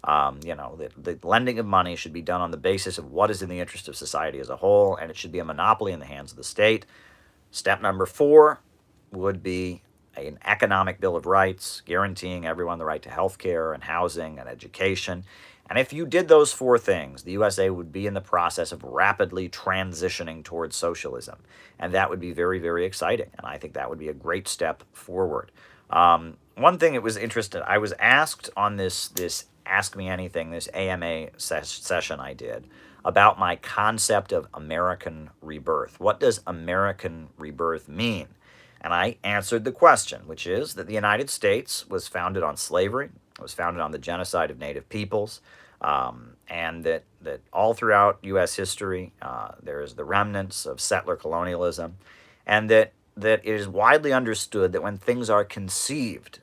The lending of money should be done on the basis of what is in the interest of society as a whole, and it should be a monopoly in the hands of the state. Step number 4 would be an economic bill of rights, guaranteeing everyone the right to health care and housing and education. And if you did those 4 things, the USA would be in the process of rapidly transitioning towards socialism. And that would be very, very exciting. And I think that would be a great step forward. One thing that was interesting, I was asked on this Ask Me Anything, this AMA session I did, about my concept of American rebirth. What does American rebirth mean? And I answered the question, which is that the United States was founded on slavery, it was founded on the genocide of Native peoples, and that all throughout U.S. history there is the remnants of settler colonialism, and that it is widely understood that when things are conceived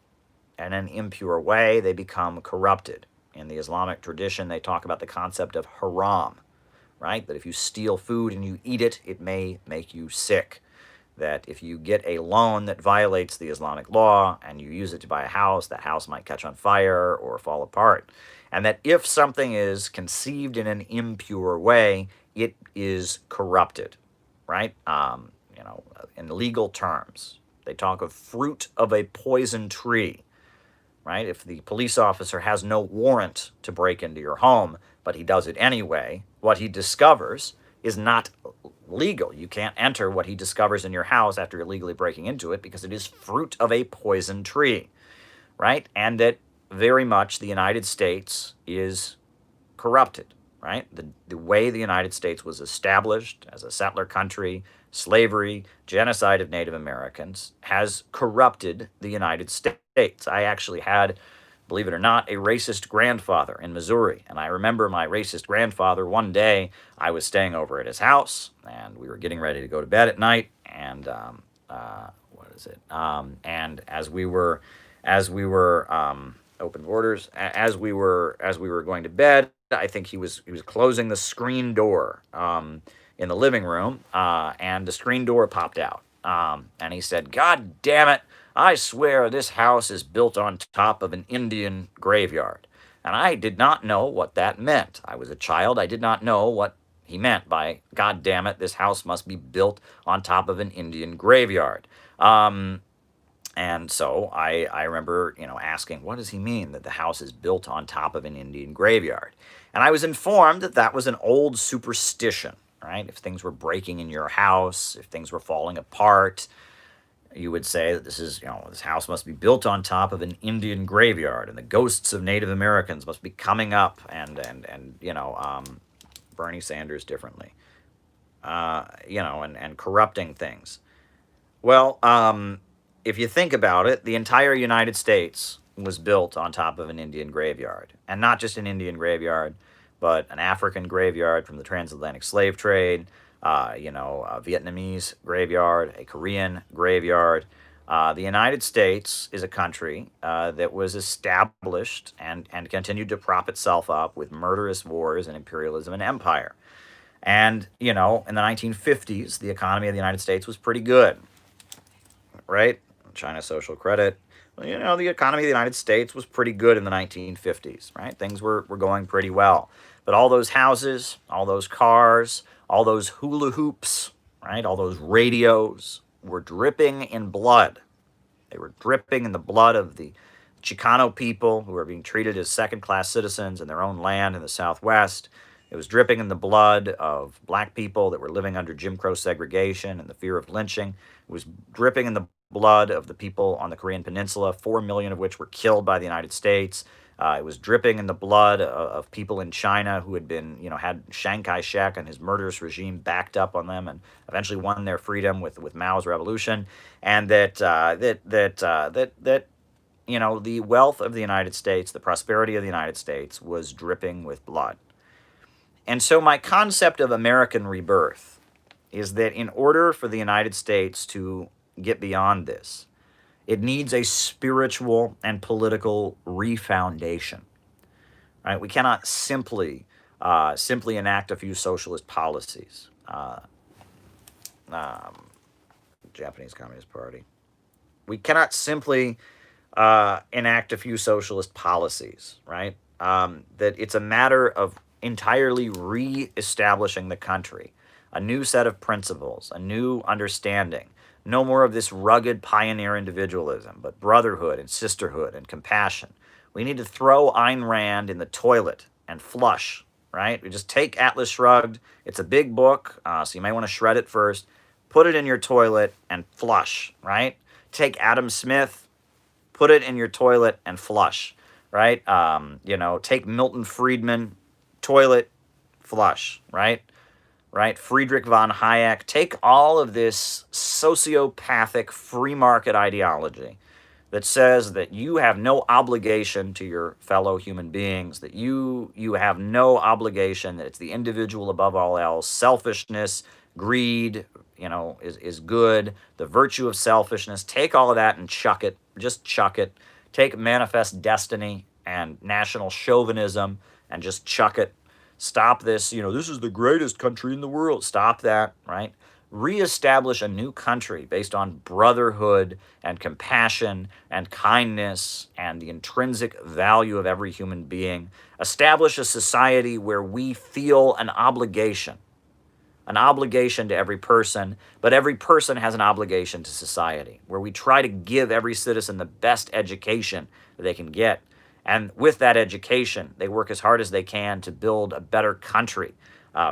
in an impure way, they become corrupted. In the Islamic tradition, they talk about the concept of haram, right? That if you steal food and you eat it, it may make you sick. That if you get a loan that violates the Islamic law and you use it to buy a house, that house might catch on fire or fall apart. And that if something is conceived in an impure way, it is corrupted, right? In legal terms, they talk of fruit of a poison tree, right? If the police officer has no warrant to break into your home, but he does it anyway, what he discovers is not legal. You can't enter what he discovers in your house after illegally breaking into it because it is fruit of a poison tree, right? And that very much the United States is corrupted, right? The way the United States was established as a settler country, slavery, genocide of Native Americans, has corrupted the United States. I actually had, believe it or not, a racist grandfather in Missouri. And I remember my racist grandfather, one day I was staying over at his house and we were getting ready to go to bed at night. And and as we were open borders, as we were going to bed, I think he was closing the screen door in the living room, and the screen door popped out. And he said, "God damn it, I swear this house is built on top of an Indian graveyard." And I did not know what that meant. I was a child. I did not know what he meant by, God damn it, this house must be built on top of an Indian graveyard. And so I remember, asking, what does he mean that the house is built on top of an Indian graveyard? And I was informed that that was an old superstition, right? If things were breaking in your house, if things were falling apart, you would say that this house must be built on top of an Indian graveyard, and the ghosts of Native Americans must be coming up and Bernie Sanders differently, and corrupting things. Well, if you think about it, the entire United States was built on top of an Indian graveyard. And not just an Indian graveyard, but an African graveyard from the transatlantic slave trade, a Vietnamese graveyard, a Korean graveyard. The United States is a country that was established and continued to prop itself up with murderous wars and imperialism and empire. And, in the 1950s, the economy of the United States was pretty good, right? China social credit. Well, the economy of the United States was pretty good in the 1950s, right? Things were going pretty well. But all those houses, all those cars, all those hula hoops, right? All those radios were dripping in blood. They were dripping in the blood of the Chicano people who were being treated as second-class citizens in their own land in the Southwest. It was dripping in the blood of black people that were living under Jim Crow segregation and the fear of lynching. It was dripping in the blood of the people on the Korean Peninsula, 4 million of which were killed by the United States. It was dripping in the blood of people in China who had been, had Chiang Kai-shek and his murderous regime backed up on them and eventually won their freedom with Mao's revolution. And that the wealth of the United States, the prosperity of the United States was dripping with blood. And so my concept of American rebirth is that in order for the United States to get beyond this, it needs a spiritual and political refoundation. Right? We cannot simply enact a few socialist policies. Japanese Communist Party. We cannot simply enact a few socialist policies, right? That it's a matter of entirely re-establishing the country, a new set of principles, a new understanding. No more of this rugged pioneer individualism, but brotherhood and sisterhood and compassion. We need to throw Ayn Rand in the toilet and flush, right? We just take Atlas Shrugged. It's a big book, so you might want to shred it first. Put it in your toilet and flush, right? Take Adam Smith, put it in your toilet and flush, right? Take Milton Friedman, toilet, flush, right? Right? Friedrich von Hayek. Take all of this sociopathic free market ideology that says that you have no obligation to your fellow human beings, that you have no obligation, that it's the individual above all else, selfishness, greed, is good, the virtue of selfishness. Take all of that and chuck it. Just chuck it. Take manifest destiny and national chauvinism and just chuck it. Stop this, this is the greatest country in the world. Stop that, right? Reestablish a new country based on brotherhood and compassion and kindness and the intrinsic value of every human being. Establish a society where we feel an obligation to every person, but every person has an obligation to society, where we try to give every citizen the best education that they can get. And with that education, they work as hard as they can to build a better country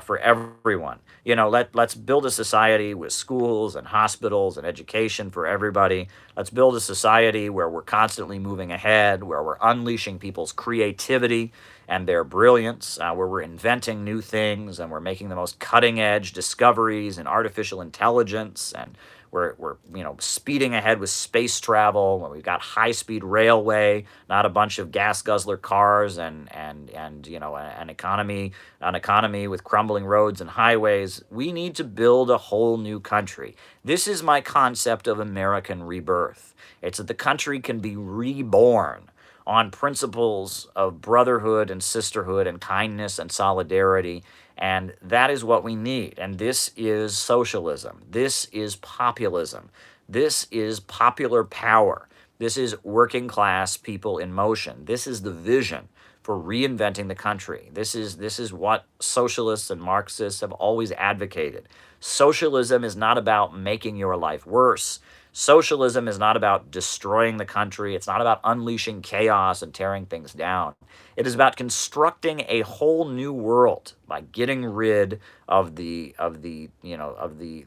for everyone. Let's build a society with schools and hospitals and education for everybody. Let's build a society where we're constantly moving ahead, where we're unleashing people's creativity and their brilliance, where we're inventing new things and we're making the most cutting-edge discoveries in artificial intelligence, and we're speeding ahead with space travel, when we've got high-speed railway, not a bunch of gas guzzler cars, and an economy with crumbling roads and highways. We need to build a whole new country. This is my concept of American rebirth. It's that the country can be reborn on principles of brotherhood and sisterhood and kindness and solidarity. And that is what we need. And this is socialism. This is populism. This is popular power. This is working class people in motion. This is the vision for reinventing the country. This is what socialists and Marxists have always advocated. Socialism is not about making your life worse. Socialism is not about destroying the country. It's not about unleashing chaos and tearing things down. It is about constructing a whole new world by getting rid of the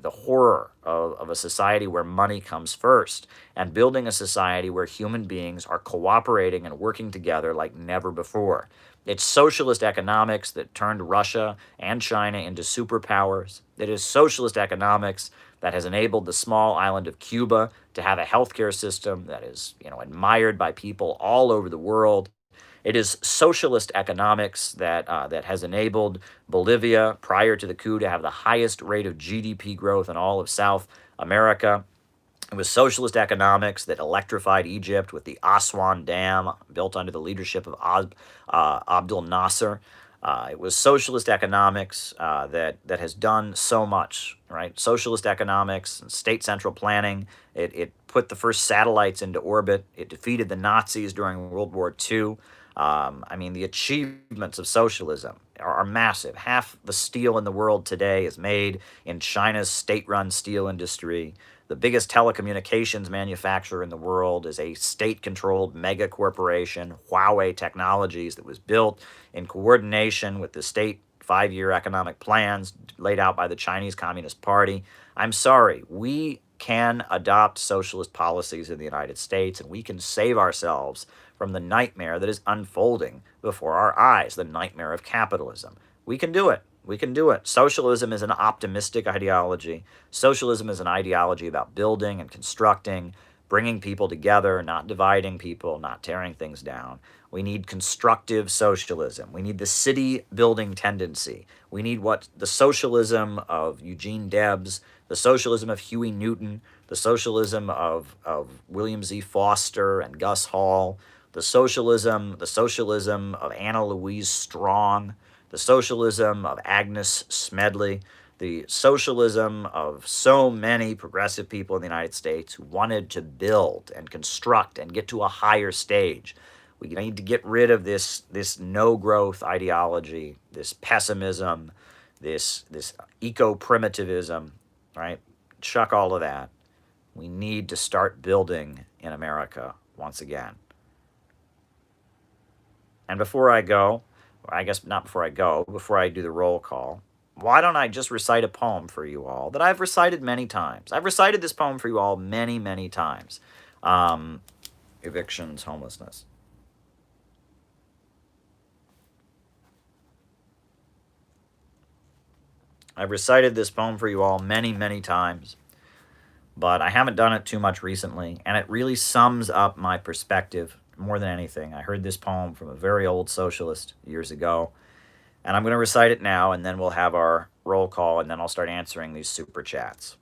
horror of a society where money comes first, and building a society where human beings are cooperating and working together like never before. It's socialist economics that turned Russia and China into superpowers. It is socialist economics that has enabled the small island of Cuba to have a healthcare system that is, admired by people all over the world. It is socialist economics that has enabled Bolivia, prior to the coup, to have the highest rate of GDP growth in all of South America. It was socialist economics that electrified Egypt with the Aswan Dam, built under the leadership of Abdel Nasser. It was socialist economics that has done so much, right? Socialist economics, state central planning. It put the first satellites into orbit. It defeated the Nazis during World War II. The achievements of socialism are massive. Half the steel in the world today is made in China's state-run steel industry. The biggest telecommunications manufacturer in the world is a state-controlled mega corporation, Huawei Technologies, that was built in coordination with the state 5-year economic plans laid out by the Chinese Communist Party. I'm sorry, we can adopt socialist policies in the United States, and we can save ourselves from the nightmare that is unfolding before our eyes, the nightmare of capitalism. We can do it. We can do it. Socialism is an optimistic ideology. Socialism is an ideology about building and constructing, bringing people together, not dividing people, not tearing things down. We need constructive socialism. We need the city-building tendency. We need the socialism of Eugene Debs, the socialism of Huey Newton, the socialism of William Z. Foster and Gus Hall, the socialism of Anna Louise Strong, the socialism of Agnes Smedley, the socialism of so many progressive people in the United States who wanted to build and construct and get to a higher stage. We need to get rid of this no-growth ideology, this pessimism, this eco-primitivism, right? Chuck all of that. We need to start building in America once again. And before I go, or I guess not before I go, before I do the roll call, why don't I just recite a poem for you all that I've recited many times? I've recited this poem for you all many, many times. Eviction's homelessness. I've recited this poem for you all many, many times, but I haven't done it too much recently, and it really sums up my perspective more than anything. I heard this poem from a very old socialist years ago, and I'm going to recite it now, and then we'll have our roll call, and then I'll start answering these super chats.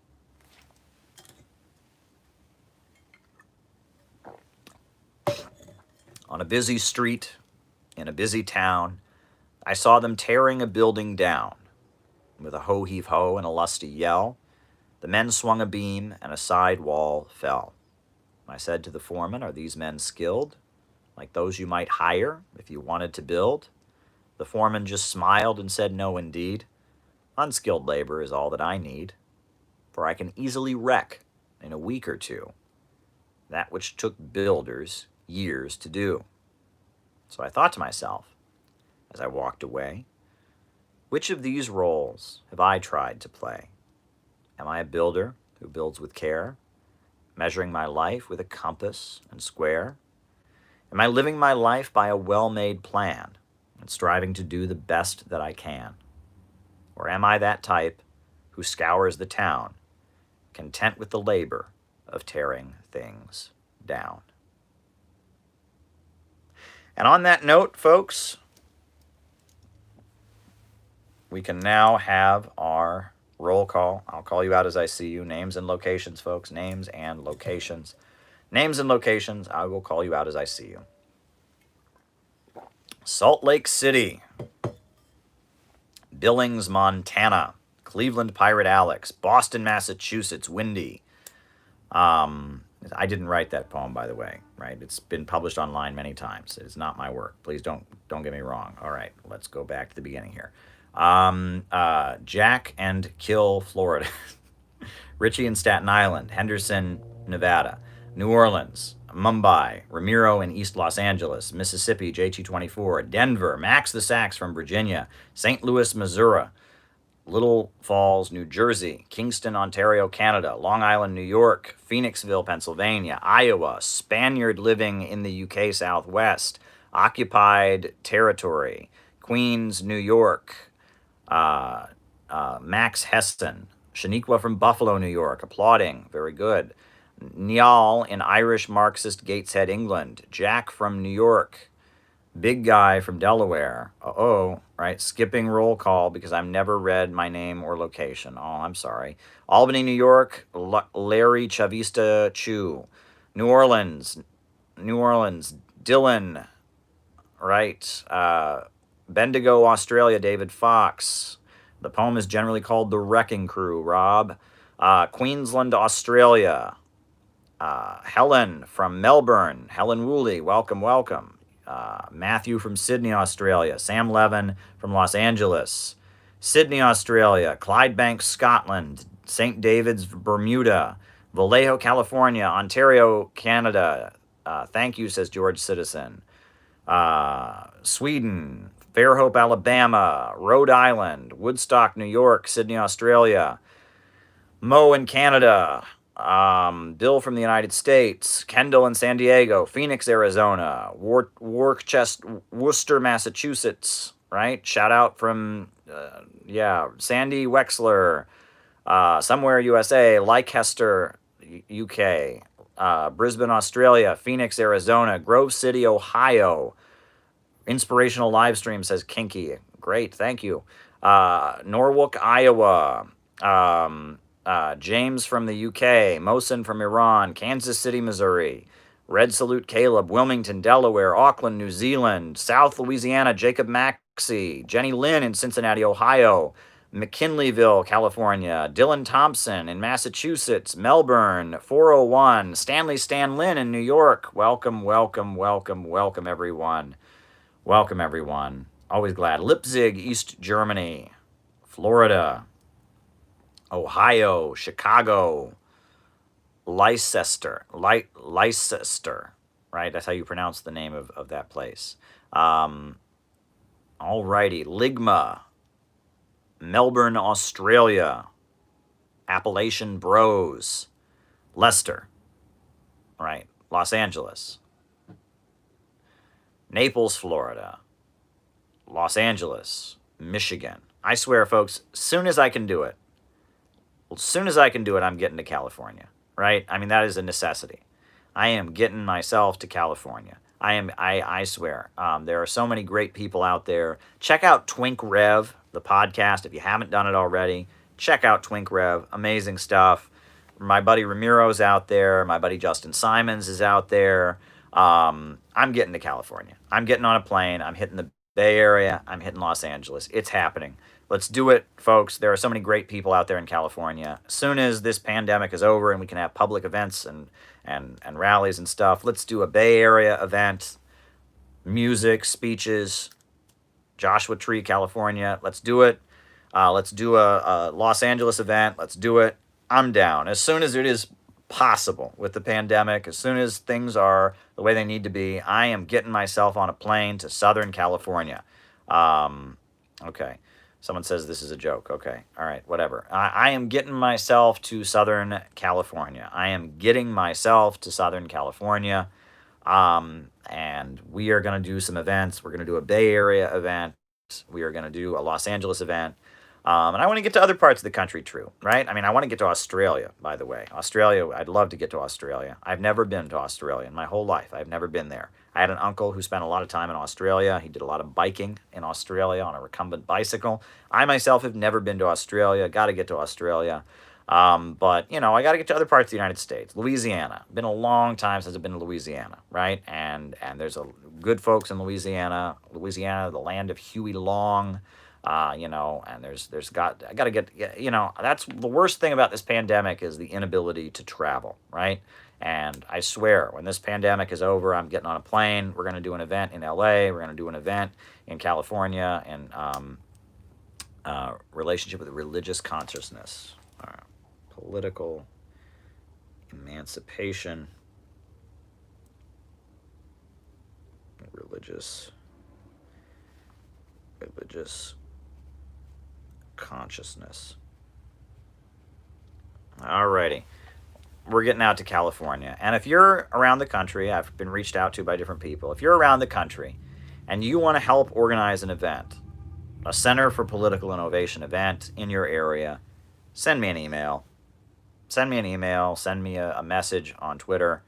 On a busy street, in a busy town, I saw them tearing a building down. With a ho-heave-ho and a lusty yell, the men swung a beam, and a side wall fell. I said to the foreman, "Are these men skilled, like those you might hire if you wanted to build?" The foreman just smiled and said, "No, indeed. Unskilled labor is all that I need, for I can easily wreck in a week or two that which took builders years to do." So I thought to myself, as I walked away, which of these roles have I tried to play? Am I a builder who builds with care, measuring my life with a compass and square? Am I living my life by a well-made plan and striving to do the best that I can? Or am I that type who scours the town, content with the labor of tearing things down? And on that note, folks, we can now have our roll call. I'll call you out as I see you. Names and locations, folks. Names and locations. Names and locations. I will call you out as I see you. Salt Lake City. Billings, Montana. Cleveland, Pirate Alex. Boston, Massachusetts, Windy. I didn't write that poem, by the way, right? It's been published online many times. It is not my work. Please don't get me wrong. All right, let's go back to the beginning here. Jack and Kill, Florida. Richie in Staten Island, Henderson, Nevada, New Orleans, Mumbai, Ramiro in East Los Angeles, Mississippi, JT24, Denver, Max the Sax from Virginia, St. Louis, Missouri, Little Falls, New Jersey, Kingston, Ontario, Canada, Long Island, New York, Phoenixville, Pennsylvania, Iowa, Spaniard living in the UK Southwest, occupied territory, Queens, New York, Max Heston, Shaniqua from Buffalo, New York, applauding, very good. Niall in Irish Marxist Gateshead, England, Jack from New York, Big Guy from Delaware. Right? Skipping roll call because I've never read my name or location. Oh, I'm sorry. Albany, New York, Larry Chavista Chu. New Orleans, Dylan, right? Bendigo, Australia, David Fox. The poem is generally called The Wrecking Crew, Rob. Queensland, Australia. Helen from Melbourne. Helen Woolley, welcome, welcome. Matthew from Sydney, Australia. Sam Levin from Los Angeles. Sydney, Australia. Clydebank, Scotland. St. David's, Bermuda. Vallejo, California. Ontario, Canada. Thank you, says George Citizen. Sweden. Fairhope, Alabama. Rhode Island. Woodstock, New York. Sydney, Australia. Mo in Canada. Bill from the United States, Kendall in San Diego, Phoenix, Arizona, Worcester, Massachusetts, right? Shout out from, Sandy Wexler, somewhere USA, Leicester, UK, Brisbane, Australia, Phoenix, Arizona, Grove City, Ohio. Inspirational live stream, says Kinky. Great, thank you. Norwalk, Iowa. James from the UK, Mohsen from Iran, Kansas City, Missouri, Red Salute Caleb, Wilmington, Delaware, Auckland, New Zealand, South Louisiana, Jacob Maxey, Jenny Lynn in Cincinnati, Ohio, McKinleyville, California, Dylan Thompson in Massachusetts, Melbourne, 401, Stanley Stan Lynn in New York. Welcome, welcome, welcome, welcome, everyone. Welcome, everyone. Always glad. Leipzig, East Germany, Florida, Ohio, Chicago, Leicester, right? That's how you pronounce the name of that place. Alrighty, Ligma, Melbourne, Australia, Appalachian Bros, Leicester, right? Los Angeles, Naples, Florida, Los Angeles, Michigan. I swear, folks, as soon as I can do it, I'm getting to California, right? I mean, that is a necessity. I am getting myself to California. I swear. There are so many great people out there. Check out Twink Rev, the podcast, if you haven't done it already. Check out Twink Rev. Amazing stuff. My buddy Ramiro's out there. My buddy Justin Simons is out there. I'm getting to California. I'm getting on a plane. I'm hitting the Bay Area. I'm hitting Los Angeles. It's happening. Let's do it, folks. There are so many great people out there in California. As soon as this pandemic is over and we can have public events and rallies and stuff, let's do a Bay Area event, music, speeches, Joshua Tree, California. Let's do it. Let's do a Los Angeles event. Let's do it. I'm down. As soon as it is possible with the pandemic, as soon as things are the way they need to be, I am getting myself on a plane to Southern California. Okay. Someone says this is a joke. Okay. All right. Whatever. I am getting myself to Southern California. And we are going to do some events. We're going to do a Bay Area event. We are going to do a Los Angeles event. And I want to get to other parts of the country, too, right? I mean, I want to get to Australia, by the way. Australia, I'd love to get to Australia. I've never been to Australia in my whole life. I've never been there. I had an uncle who spent a lot of time in Australia. He did a lot of biking in Australia on a recumbent bicycle. I myself have never been to Australia. Got to get to Australia. But, I got to get to other parts of the United States. Louisiana. Been a long time since I've been to Louisiana, right? And there's good folks in Louisiana. Louisiana, the land of Huey Long. And I got to get, that's the worst thing about this pandemic is the inability to travel, right? And I swear, when this pandemic is over, I'm getting on a plane. We're going to do an event in LA. We're going to do an event in California, and relationship with religious consciousness, political emancipation, religious consciousness. Alrighty. We're getting out to California. And if you're around the country, I've been reached out to by different people. If you're around the country and you want to help organize an event, a Center for Political Innovation event in your area, send me an email. Send me a message on Twitter.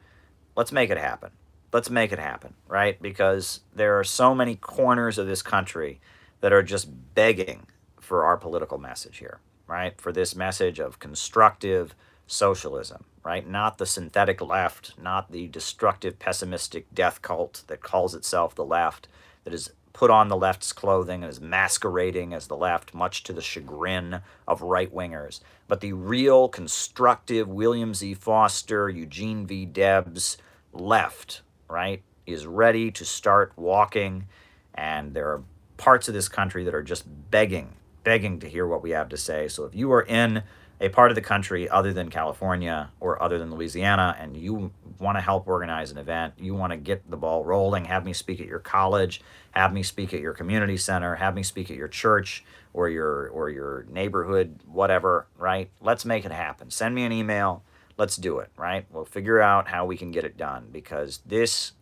Let's make it happen. Let's make it happen, right? Because there are so many corners of this country that are just begging for our political message here, right? For this message of constructive socialism, right? Not the synthetic left, not the destructive, pessimistic death cult that calls itself the left, that is put on the left's clothing and is masquerading as the left, much to the chagrin of right-wingers, but the real constructive William Z. Foster, Eugene V. Debs left, right, is ready to start walking, and there are parts of this country that are just begging to hear what we have to say. So if you are in a part of the country other than California or other than Louisiana, and you want to help organize an event, you want to get the ball rolling, have me speak at your college, have me speak at your community center, have me speak at your church or your neighborhood, whatever, right? Let's make it happen. Send me an email. Let's do it, right? We'll figure out how we can get it done, because this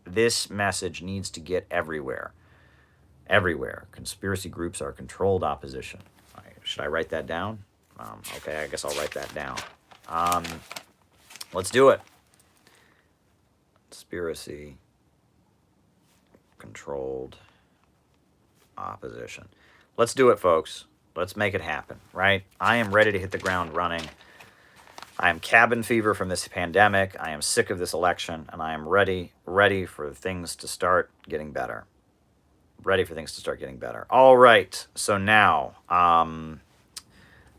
message needs to get everywhere. Everywhere. Conspiracy groups are controlled opposition. Should I write that down? Okay, I guess I'll write that down. Let's do it. Conspiracy controlled opposition. Let's do it, folks. Let's make it happen, right? I am ready to hit the ground running. I am cabin fever from this pandemic. I am sick of this election, and I am ready for things to start getting better. All right, so now,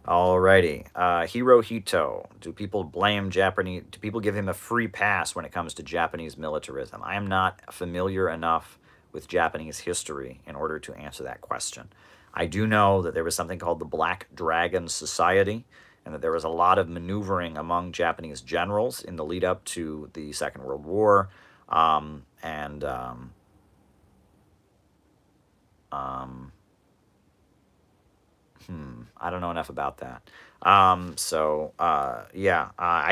alrighty, Hirohito. Do people blame Japanese? Do people give him a free pass when it comes to Japanese militarism? I am not familiar enough with Japanese history in order to answer that question. I do know that there was something called the Black Dragon Society, and that there was a lot of maneuvering among Japanese generals in the lead up to the Second World War, I don't know enough about that. I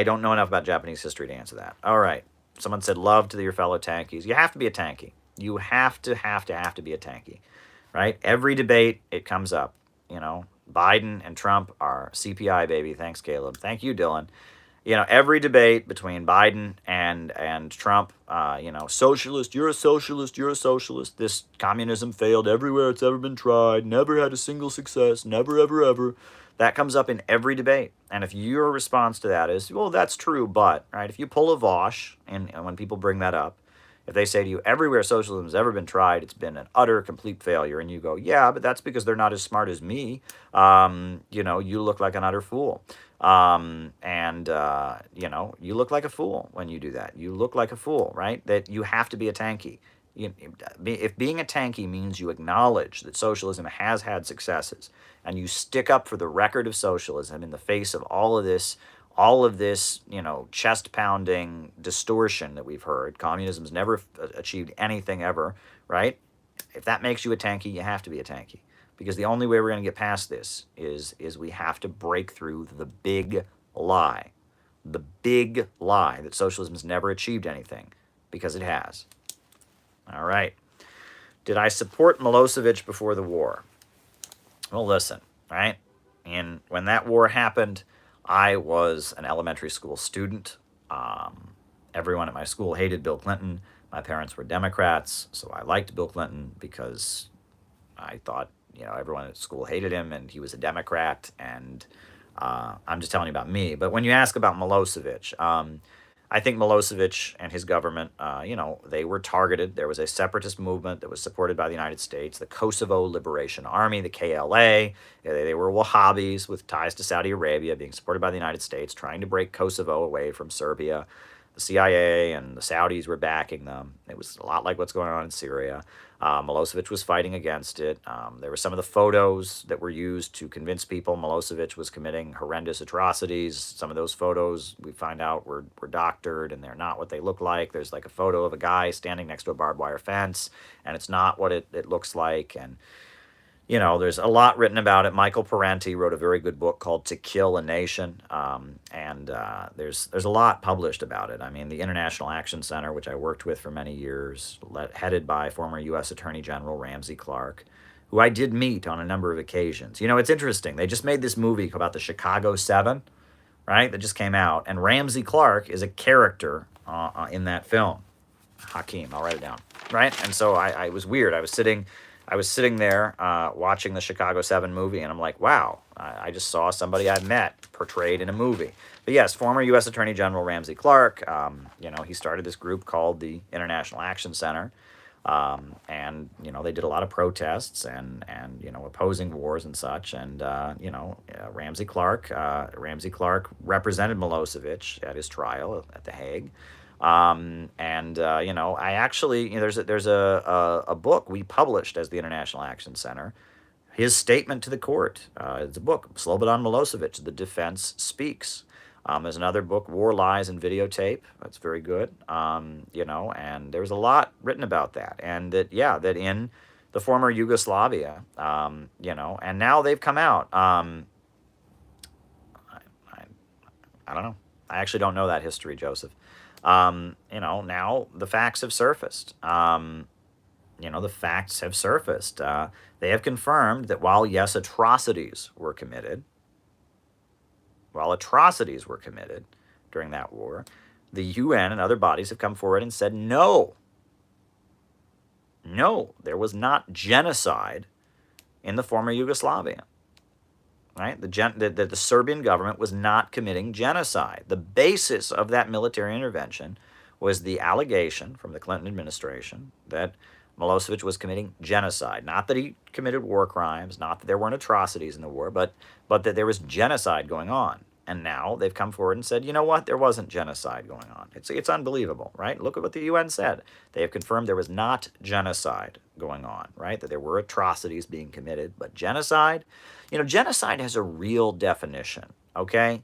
don't know enough about Japanese history to answer that. All right. Someone said, love to your fellow tankies. You have to be a tanky. You have to be a tanky, right? Every debate, it comes up, Biden and Trump are CPI, baby. Thanks, Caleb. Thank you, Dylan. Every debate between Biden and Trump, socialist, you're a socialist. This communism failed everywhere it's ever been tried, never had a single success, never, ever, ever. That comes up in every debate. And if your response to that is, well, that's true, but, right, if you pull a Vosh, and when people bring that up, if they say to you, everywhere socialism has ever been tried, it's been an utter, complete failure, and you go, yeah, but that's because they're not as smart as me, you look like an utter fool. You look like a fool when you do that. You look like a fool, right? That you have to be a tanky. If being a tanky means you acknowledge that socialism has had successes, and you stick up for the record of socialism in the face of all of this, chest-pounding distortion that we've heard. Communism's never achieved anything ever, right? If that makes you a tanky, you have to be a tanky. Because the only way we're going to get past this is we have to break through the big lie. The big lie that socialism has never achieved anything, because it has. All right. Did I support Milosevic before the war? Well, listen, right? And when that war happened, I was an elementary school student. Everyone at my school hated Bill Clinton. My parents were Democrats, so I liked Bill Clinton because I thought, everyone at school hated him and he was a Democrat, and I'm just telling you about me. But when you ask about Milosevic, I think Milosevic and his government, they were targeted. There was a separatist movement that was supported by the United States, the Kosovo Liberation Army, the KLA. They were Wahhabis with ties to Saudi Arabia, being supported by the United States, trying to break Kosovo away from Serbia. The CIA and the Saudis were backing them. It was a lot like what's going on in Syria. Milosevic was fighting against it. There were some of the photos that were used to convince people Milosevic was committing horrendous atrocities. Some of those photos we find out were doctored and they're not what they look like. There's like a photo of a guy standing next to a barbed wire fence and it's not what it looks like. And there's a lot written about it. Michael Parenti wrote a very good book called To Kill a Nation, and there's a lot published about it. I mean, the International Action Center, which I worked with for many years, headed by former U.S. Attorney General Ramsey Clark, who I did meet on a number of occasions. It's interesting. They just made this movie about the Chicago 7, right, that just came out, and Ramsey Clark is a character in that film. Hakeem, I'll write it down, right? And so I was weird. I was sitting there watching the Chicago 7 movie, and I'm like, wow, I just saw somebody I've met portrayed in a movie. But yes, former U.S. Attorney General Ramsey Clark, he started this group called the International Action Center, and they did a lot of protests and opposing wars and such. And Ramsey Clark represented Milosevic at his trial at The Hague. I actually, there's a book we published as the International Action Center, his statement to the court. It's a book, Slobodan Milosevic, The Defense Speaks. There's another book, War, Lies, and Videotape. That's very good. And there's a lot written about that. And that in the former Yugoslavia, and now they've come out. I don't know. I actually don't know that history, Joseph. Now the facts have surfaced. The facts have surfaced. They have confirmed that while, yes, atrocities were committed during that war, the UN and other bodies have come forward and said, no, there was not genocide in the former Yugoslavia. Right? The Serbian government was not committing genocide. The basis of that military intervention was the allegation from the Clinton administration that Milosevic was committing genocide. Not that he committed war crimes, not that there weren't atrocities in the war, but that there was genocide going on. And now they've come forward and said, you know what, there wasn't genocide going on. It's unbelievable, right? Look at what the UN said. They have confirmed there was not genocide going on, right? That there were atrocities being committed, but genocide, genocide has a real definition, okay?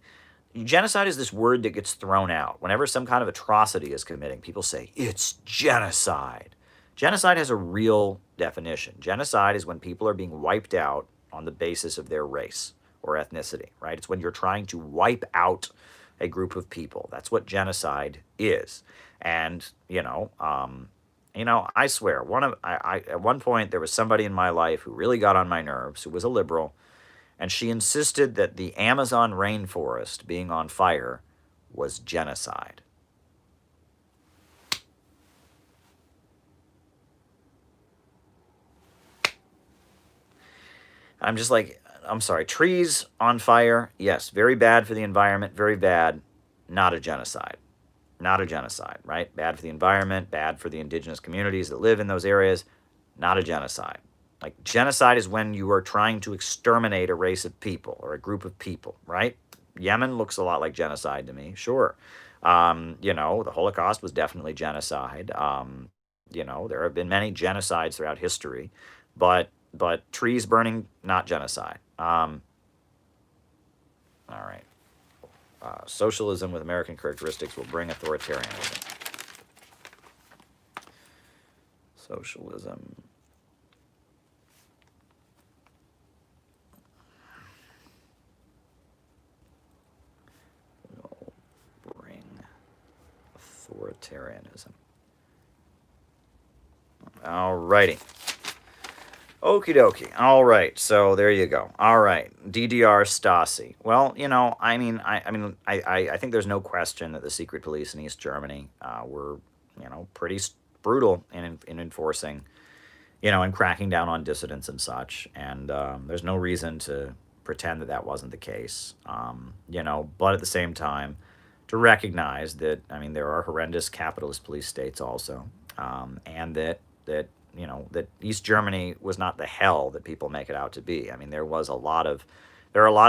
Genocide is this word that gets thrown out. Whenever some kind of atrocity is committing, people say, it's genocide. Genocide has a real definition. Genocide is when people are being wiped out on the basis of their race or ethnicity, right? It's when you're trying to wipe out a group of people. That's what genocide is. And, I swear, at one point there was somebody in my life who really got on my nerves, who was a liberal, and she insisted that the Amazon rainforest being on fire was genocide. I'm just like, I'm sorry, trees on fire, yes, very bad for the environment, very bad, not a genocide. Not a genocide, right? Bad for the environment, bad for the indigenous communities that live in those areas, not a genocide. Like, genocide is when you are trying to exterminate a race of people or a group of people, right? Yemen looks a lot like genocide to me, sure. The Holocaust was definitely genocide. There have been many genocides throughout history, but trees burning, not genocide. All right. Socialism with American characteristics will bring authoritarianism. Socialism. Will bring authoritarianism. All righty. Okie dokie. All right. So there you go. All right. DDR Stasi. Well, I think there's no question that the secret police in East Germany were, pretty brutal in enforcing, and cracking down on dissidents and such. And there's no reason to pretend that wasn't the case. But at the same time, to recognize that, I mean, there are horrendous capitalist police states also, and that East Germany was not the hell that people make it out to be. I mean, there are a lot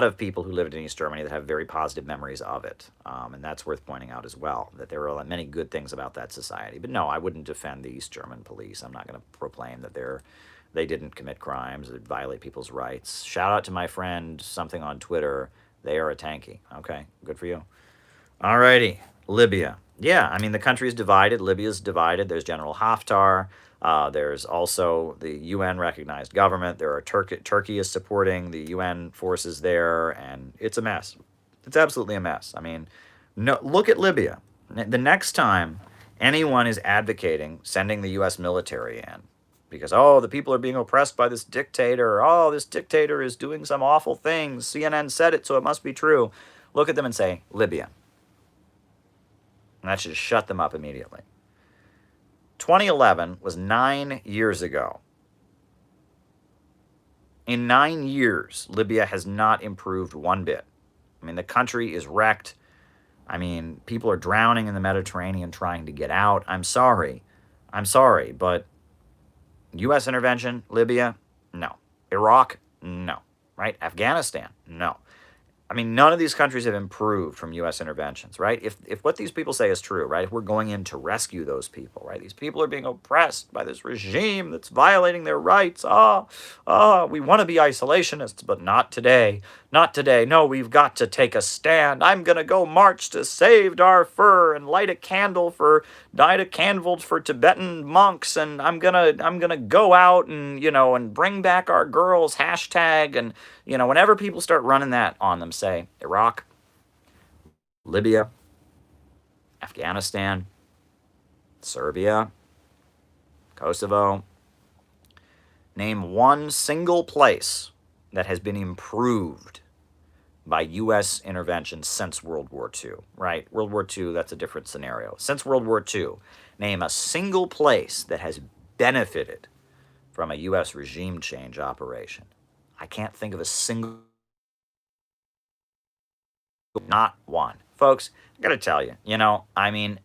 of people who lived in East Germany that have very positive memories of it, and that's worth pointing out as well, that there are many good things about that society. But no, I wouldn't defend the East German police. I'm not going to proclaim that they didn't commit crimes that violate people's rights. Shout out to my friend, something on Twitter, they are a tanky. Okay, good for you. Alrighty, Libya. Yeah, I mean, the country is divided. Libya's divided. There's General Haftar. There's also the UN recognized government. There are Turkey is supporting the UN forces there, and it's a mess. It's absolutely a mess. I mean, no, look at Libya. The next time anyone is advocating sending the US military in because, oh, the people are being oppressed by this dictator. Oh, this dictator is doing some awful things. CNN said it, so it must be true. Look at them and say, Libya. And that should shut them up immediately. 2011 was 9 years ago. In 9 years, Libya has not improved one bit. I mean, the country is wrecked. I mean, people are drowning in the Mediterranean trying to get out. I'm sorry, but U.S. intervention, Libya, no. Iraq, no. Right? Afghanistan, no. I mean, none of these countries have improved from U.S. interventions, right? If what these people say is true, right? If we're going in to rescue those people, right? These people are being oppressed by this regime that's violating their rights. We want to be isolationists, but not today. Not today. No, we've got to take a stand. I'm going to go march to save Darfur and light a candle for Tibetan monks, and I'm gonna go out and and bring back our girls, hashtag, and whenever people start running that on them, say Iraq, Libya, Afghanistan, Serbia, Kosovo. Name one single place that has been improved by U.S. intervention since World War II, right? World War II, that's a different scenario. Since World War II, name a single place that has benefited from a U.S. regime change operation. I can't think of a single, not one. Folks, I gotta tell you, I mean,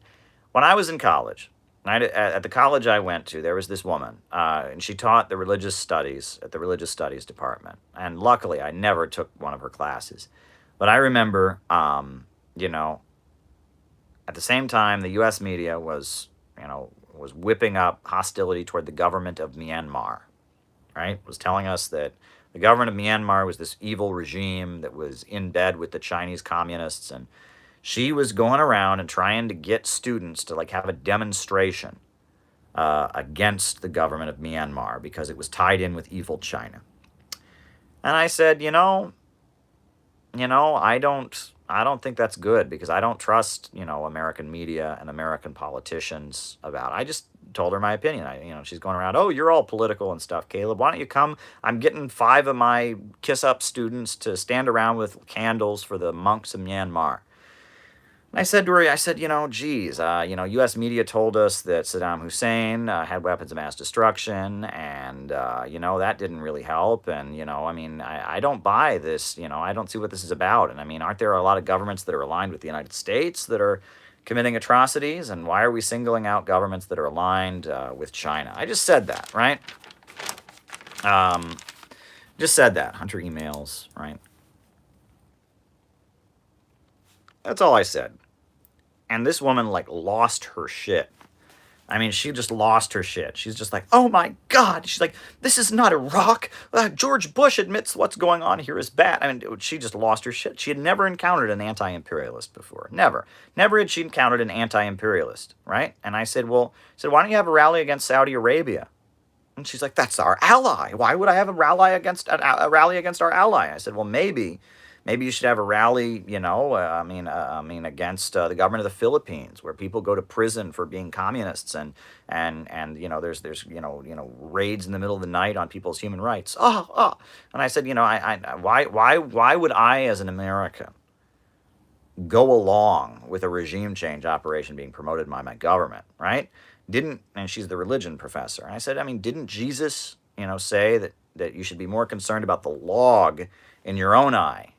when I was in college, at the college I went to, there was this woman, and she taught the religious studies at the religious studies department. And luckily, I never took one of her classes. But I remember, at the same time, the U.S. media was whipping up hostility toward the government of Myanmar, right? Was telling us that the government of Myanmar was this evil regime that was in bed with the Chinese communists, and she was going around and trying to get students to have a demonstration against the government of Myanmar because it was tied in with evil China. And I said, I don't think that's good because I don't trust, American media and American politicians about it. I just told her my opinion. She's going around, oh, you're all political and stuff, Caleb. Why don't you come? I'm getting 5 of my Kiss Up students to stand around with candles for the monks of Myanmar. And I said to her, geez, U.S. media told us that Saddam Hussein had weapons of mass destruction, and, that didn't really help. And, I don't buy this, I don't see what this is about. And, aren't there a lot of governments that are aligned with the United States that are committing atrocities? And why are we singling out governments that are aligned with China? I just said that, right? Just said that. Hunter emails, right? That's all I said. And this woman, lost her shit. She just lost her shit. She's just like, oh my God. She's like, this is not Iraq. George Bush admits what's going on here is bad. She just lost her shit. She had never encountered an anti-imperialist before. Never. Never had she encountered an anti-imperialist, right? And I said, why don't you have a rally against Saudi Arabia? And she's like, that's our ally. Why would I have a rally against our ally? I said, well, maybe you should have a rally, against the government of the Philippines, where people go to prison for being communists, and there's raids in the middle of the night on people's human rights. And I said, why would I, as an American, go along with a regime change operation being promoted by my government, right? And she's the religion professor. And I said, didn't Jesus, say that you should be more concerned about the log in your own eye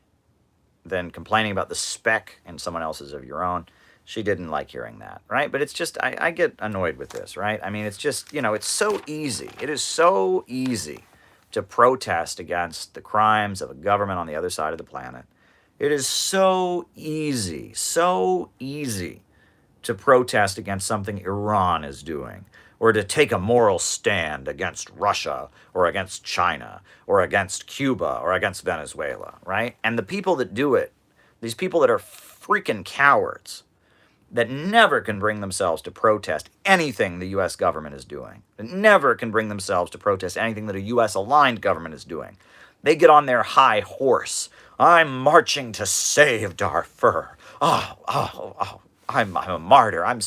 than complaining about the speck in someone else's of your own. She didn't like hearing that, right? But it's just, I get annoyed with this, right? I mean, it's just, it's so easy. It is so easy to protest against the crimes of a government on the other side of the planet. It is so easy to protest against something Iran is doing, or to take a moral stand against Russia, or against China, or against Cuba, or against Venezuela, right? And the people that do it, these people that are freaking cowards, that never can bring themselves to protest anything the U.S. government is doing, that never can bring themselves to protest anything that a U.S.-aligned government is doing. They get on their high horse. I'm marching to save Darfur. I'm a martyr. I'm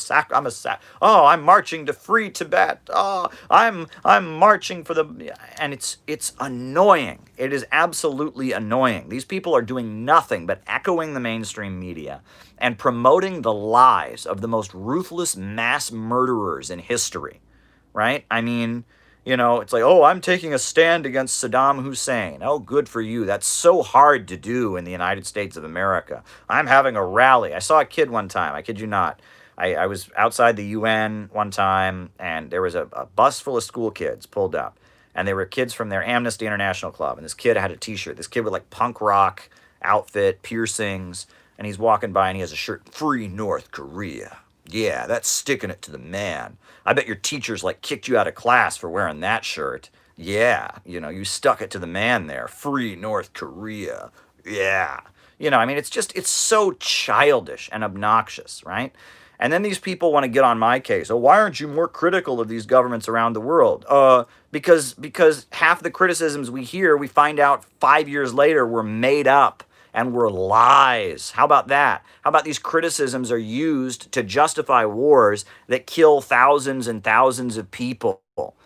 marching to free Tibet. I'm marching for the, and it's annoying. It is absolutely annoying. These people are doing nothing but echoing the mainstream media and promoting the lies of the most ruthless mass murderers in history, right? I mean, it's like, oh, I'm taking a stand against Saddam Hussein. Oh, good for you. That's so hard to do in the United States of America. I'm having a rally. I saw a kid one time. I kid you not. I was outside the UN one time, and there was a bus full of school kids pulled up. And they were kids from their Amnesty International Club. And this kid had a T-shirt. This kid with like punk rock outfit, piercings. And he's walking by and he has a shirt, Free North Korea. Yeah, that's sticking it to the man. I bet your teachers like kicked you out of class for wearing that shirt. Yeah, you stuck it to the man there. Free North Korea. Yeah. I mean, it's so childish and obnoxious, right? And then these people want to get on my case. Oh, why aren't you more critical of these governments around the world? Because half the criticisms we hear, we find out 5 years later were made up and were lies. How about that? How about these criticisms are used to justify wars that kill thousands and thousands of people?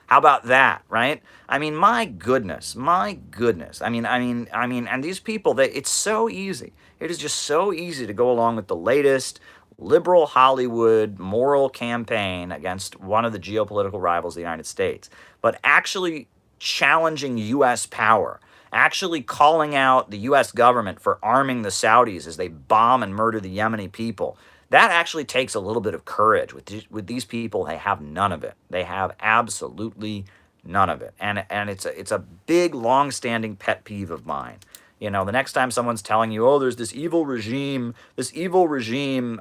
How about that, right? I mean, my goodness. I mean, and these people, it's so easy. It is just so easy to go along with the latest liberal Hollywood moral campaign against one of the geopolitical rivals of the United States. But actually challenging U.S. power, actually calling out the U.S. government for arming the Saudis as they bomb and murder the Yemeni people, that actually takes a little bit of courage. With these people, they have none of it. They have absolutely none of it. And it's a big, long-standing pet peeve of mine. The next time someone's telling you, oh, there's this evil regime,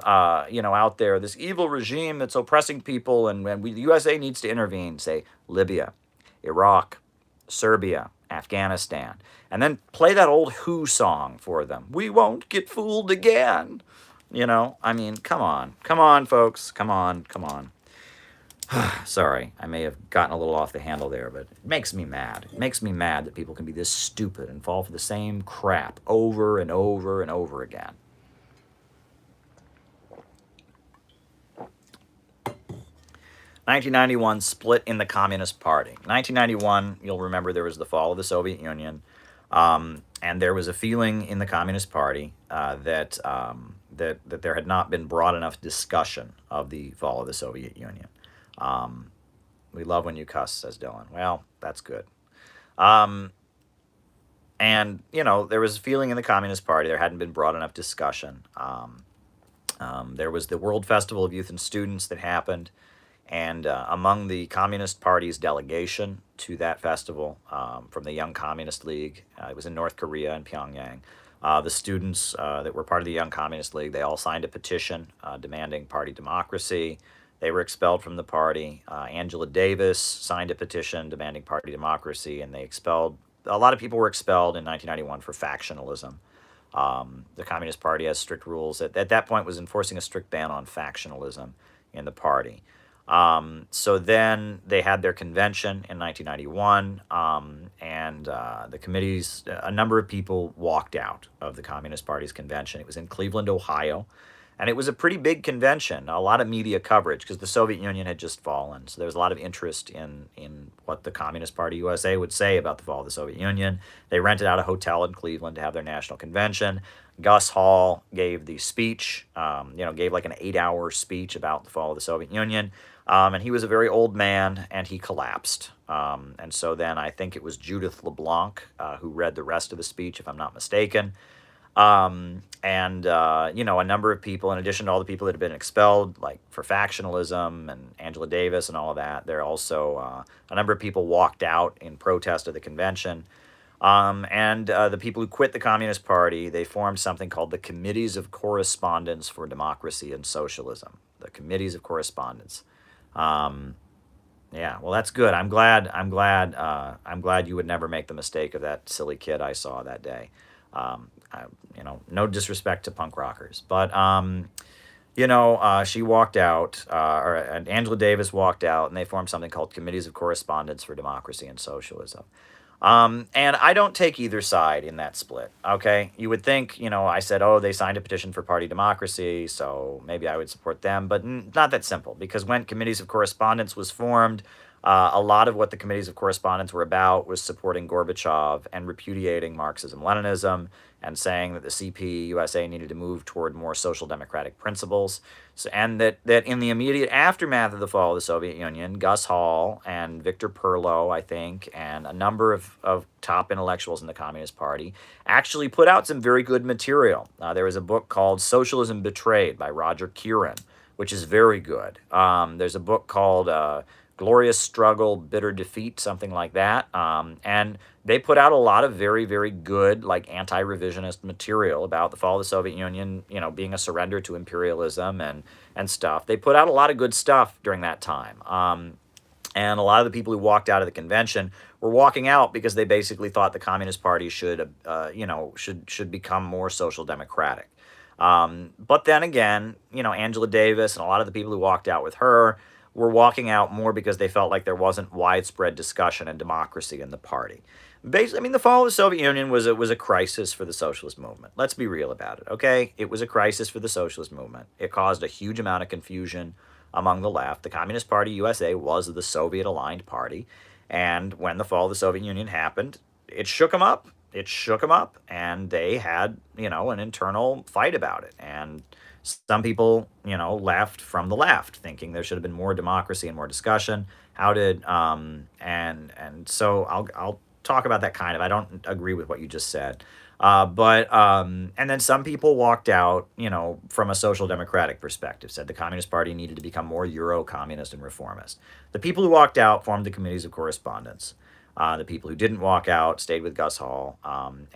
out there, this evil regime that's oppressing people, and the USA needs to intervene, say Libya, Iraq, Serbia, Afghanistan, and then play that old Who song for them. We won't get fooled again. I mean, come on, folks, come on. Sorry, I may have gotten a little off the handle there, but it makes me mad. It makes me mad that people can be this stupid and fall for the same crap over and over and over again. (1991) split in the Communist Party. 1991, you'll remember there was the fall of the Soviet Union, and there was a feeling in the Communist Party that there had not been broad enough discussion of the fall of the Soviet Union. We love when you cuss, says Dylan. Well, that's good. And, there was a feeling in the Communist Party there hadn't been broad enough discussion. There was the World Festival of Youth and Students that happened. And among the Communist Party's delegation to that festival from the Young Communist League, it was in North Korea in Pyongyang, the students that were part of the Young Communist League, they all signed a petition demanding party democracy. They were expelled from the party. Angela Davis signed a petition demanding party democracy, and a lot of people were expelled in 1991 for factionalism. The Communist Party has strict rules. At that point was enforcing a strict ban on factionalism in the party. So then they had their convention in 1991, and the committees, a number of people walked out of the Communist Party's convention. It was in Cleveland, Ohio, and it was a pretty big convention, a lot of media coverage because the Soviet Union had just fallen. So there was a lot of interest in what the Communist Party USA would say about the fall of the Soviet Union. They rented out a hotel in Cleveland to have their national convention. Gus Hall gave the speech, gave like an 8-hour speech about the fall of the Soviet Union. And he was a very old man, and he collapsed. And so then I think it was Judith LeBlanc who read the rest of the speech, if I'm not mistaken. A number of people, in addition to all the people that have been expelled, like for factionalism and Angela Davis and all of that, there are also a number of people walked out in protest of the convention. The people who quit the Communist Party, they formed something called the Committees of Correspondence for Democracy and Socialism. The Committees of Correspondence. Um, yeah, well, that's good. I'm glad. I'm glad you would never make the mistake of that silly kid I saw that day. No disrespect to punk rockers, but she walked out, and Angela Davis walked out, and they formed something called Committees of Correspondence for Democracy and Socialism. And I don't take either side in that split. Okay, you would think, I said, oh, they signed a petition for party democracy, so maybe I would support them, but not that simple. Because when Committees of Correspondence was formed, a lot of what the Committees of Correspondence were about was supporting Gorbachev and repudiating Marxism-Leninism and saying that the CP USA needed to move toward more social democratic principles. So, and that in the immediate aftermath of the fall of the Soviet Union, Gus Hall and Victor Perlow, I think, and a number of top intellectuals in the Communist Party actually put out some very good material. There was a book called Socialism Betrayed by Roger Kieran, which is very good. There's a book called Glorious Struggle, Bitter Defeat, something like that. And they put out a lot of very, very good, like, anti-revisionist material about the fall of the Soviet Union, being a surrender to imperialism and stuff. They put out a lot of good stuff during that time. And a lot of the people who walked out of the convention were walking out because they basically thought the Communist Party should become more social democratic. But then again, Angela Davis and a lot of the people who walked out with her were walking out more because they felt like there wasn't widespread discussion and democracy in the party. Basically, the fall of the Soviet Union was a crisis for the socialist movement. Let's be real about it, okay? It was a crisis for the socialist movement. It caused a huge amount of confusion among the left. The Communist Party USA was the Soviet-aligned party, and when the fall of the Soviet Union happened, it shook them up. It shook them up, and they had, an internal fight about it. And some people, left from the left, thinking there should have been more democracy and more discussion. How did and so I'll talk about that kind of. I don't agree with what you just said, and then some people walked out, from a social democratic perspective, said the Communist Party needed to become more Euro-communist and reformist. The people who walked out formed the Committees of Correspondence. The people who didn't walk out stayed with Gus Hall.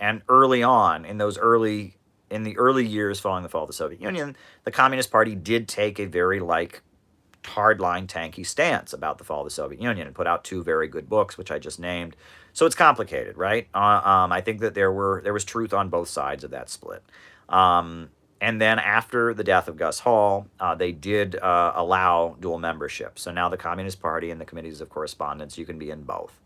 And early on, in the early years following the fall of the Soviet Union, the Communist Party did take a very, hardline, tanky stance about the fall of the Soviet Union and put out two very good books, which I just named. So it's complicated, right? I think that there was truth on both sides of that split. And then after the death of Gus Hall, they did allow dual membership. So now the Communist Party and the Committees of Correspondence, you can be in both.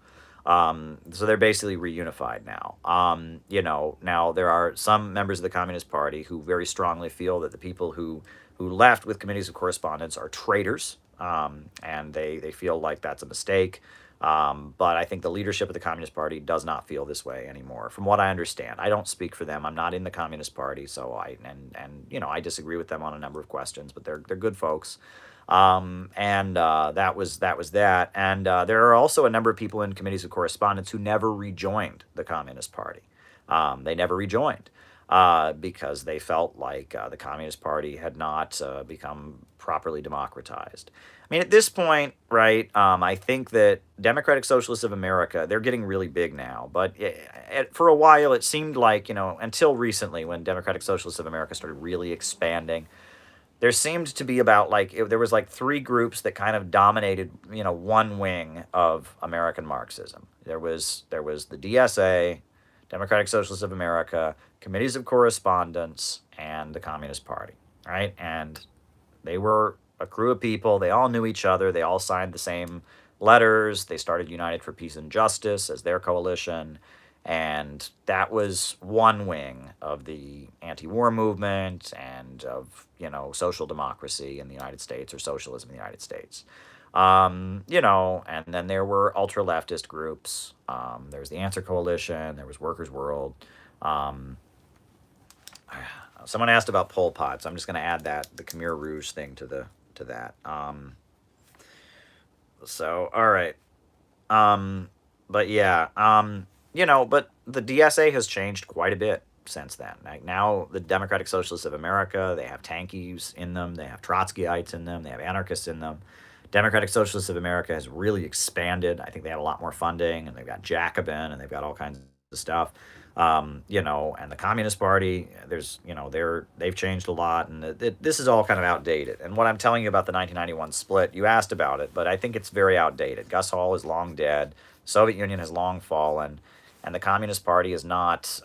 So they're basically reunified now. Now there are some members of the Communist Party who very strongly feel that the people who left with Committees of Correspondence are traitors, and they feel like that's a mistake. But I think the leadership of the Communist Party does not feel this way anymore, from what I understand. I don't speak for them. I'm not in the Communist Party, so I disagree with them on a number of questions, but they're good folks. That was that. And there are also a number of people in Committees of Correspondence who never rejoined the Communist Party. They never rejoined because they felt like the Communist Party had not become properly democratized. At this point, right, I think that Democratic Socialists of America, they're getting really big now. But for a while, it seemed like, until recently, when Democratic Socialists of America started really expanding, there seemed to be about there was three groups that kind of dominated, one wing of American Marxism. There was the DSA, Democratic Socialists of America, Committees of Correspondence, and the Communist Party, right? And they were a crew of people. They all knew each other. They all signed the same letters. They started United for Peace and Justice as their coalition. And that was one wing of the anti-war movement and of, social democracy in the United States, or socialism in the United States. And then there were ultra-leftist groups. There was the Answer Coalition. There was Workers' World. Someone asked about Pol Pot, so I'm just going to add the Khmer Rouge thing to that. So, all right. But yeah, but the DSA has changed quite a bit since then. Like now, the Democratic Socialists of America, they have tankies in them, they have Trotskyites in them, they have anarchists in them. Democratic Socialists of America has really expanded. I think they have a lot more funding, and they've got Jacobin, and they've got all kinds of stuff. And the Communist Party, they've changed a lot, and this is all kind of outdated. And what I'm telling you about the 1991 split, you asked about it, but I think it's very outdated. Gus Hall is long dead. The Soviet Union has long fallen, and the Communist Party is not,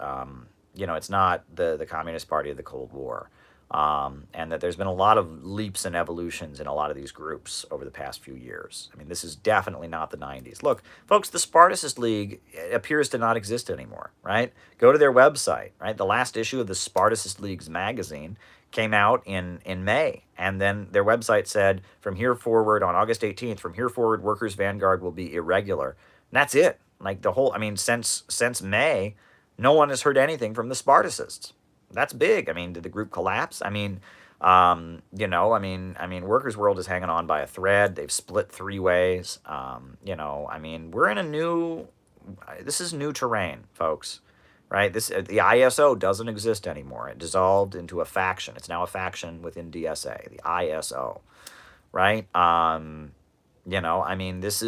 it's not the Communist Party of the Cold War. And that there's been a lot of leaps and evolutions in a lot of these groups over the past few years. I mean, this is definitely not the 90s. Look, folks, the Spartacist League appears to not exist anymore, right? Go to their website, right? The last issue of the Spartacist League's magazine came out in May, and then their website said, from here forward, on August 18th, from here forward, Workers' Vanguard will be irregular. And that's it. Like since May, no one has heard anything from the Spartacists. That's big. I mean, did the group collapse? Workers' World is hanging on by a thread. They've split three ways. We're in this is new terrain, folks, right? The ISO doesn't exist anymore. It dissolved into a faction. It's now a faction within DSA, the ISO, right? This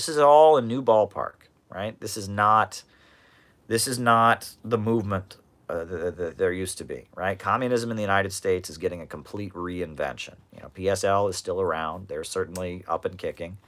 is all a new ballpark, right? This is not the movement that there used to be, right? Communism in the United States is getting a complete reinvention. PSL is still around. They're certainly up and kicking.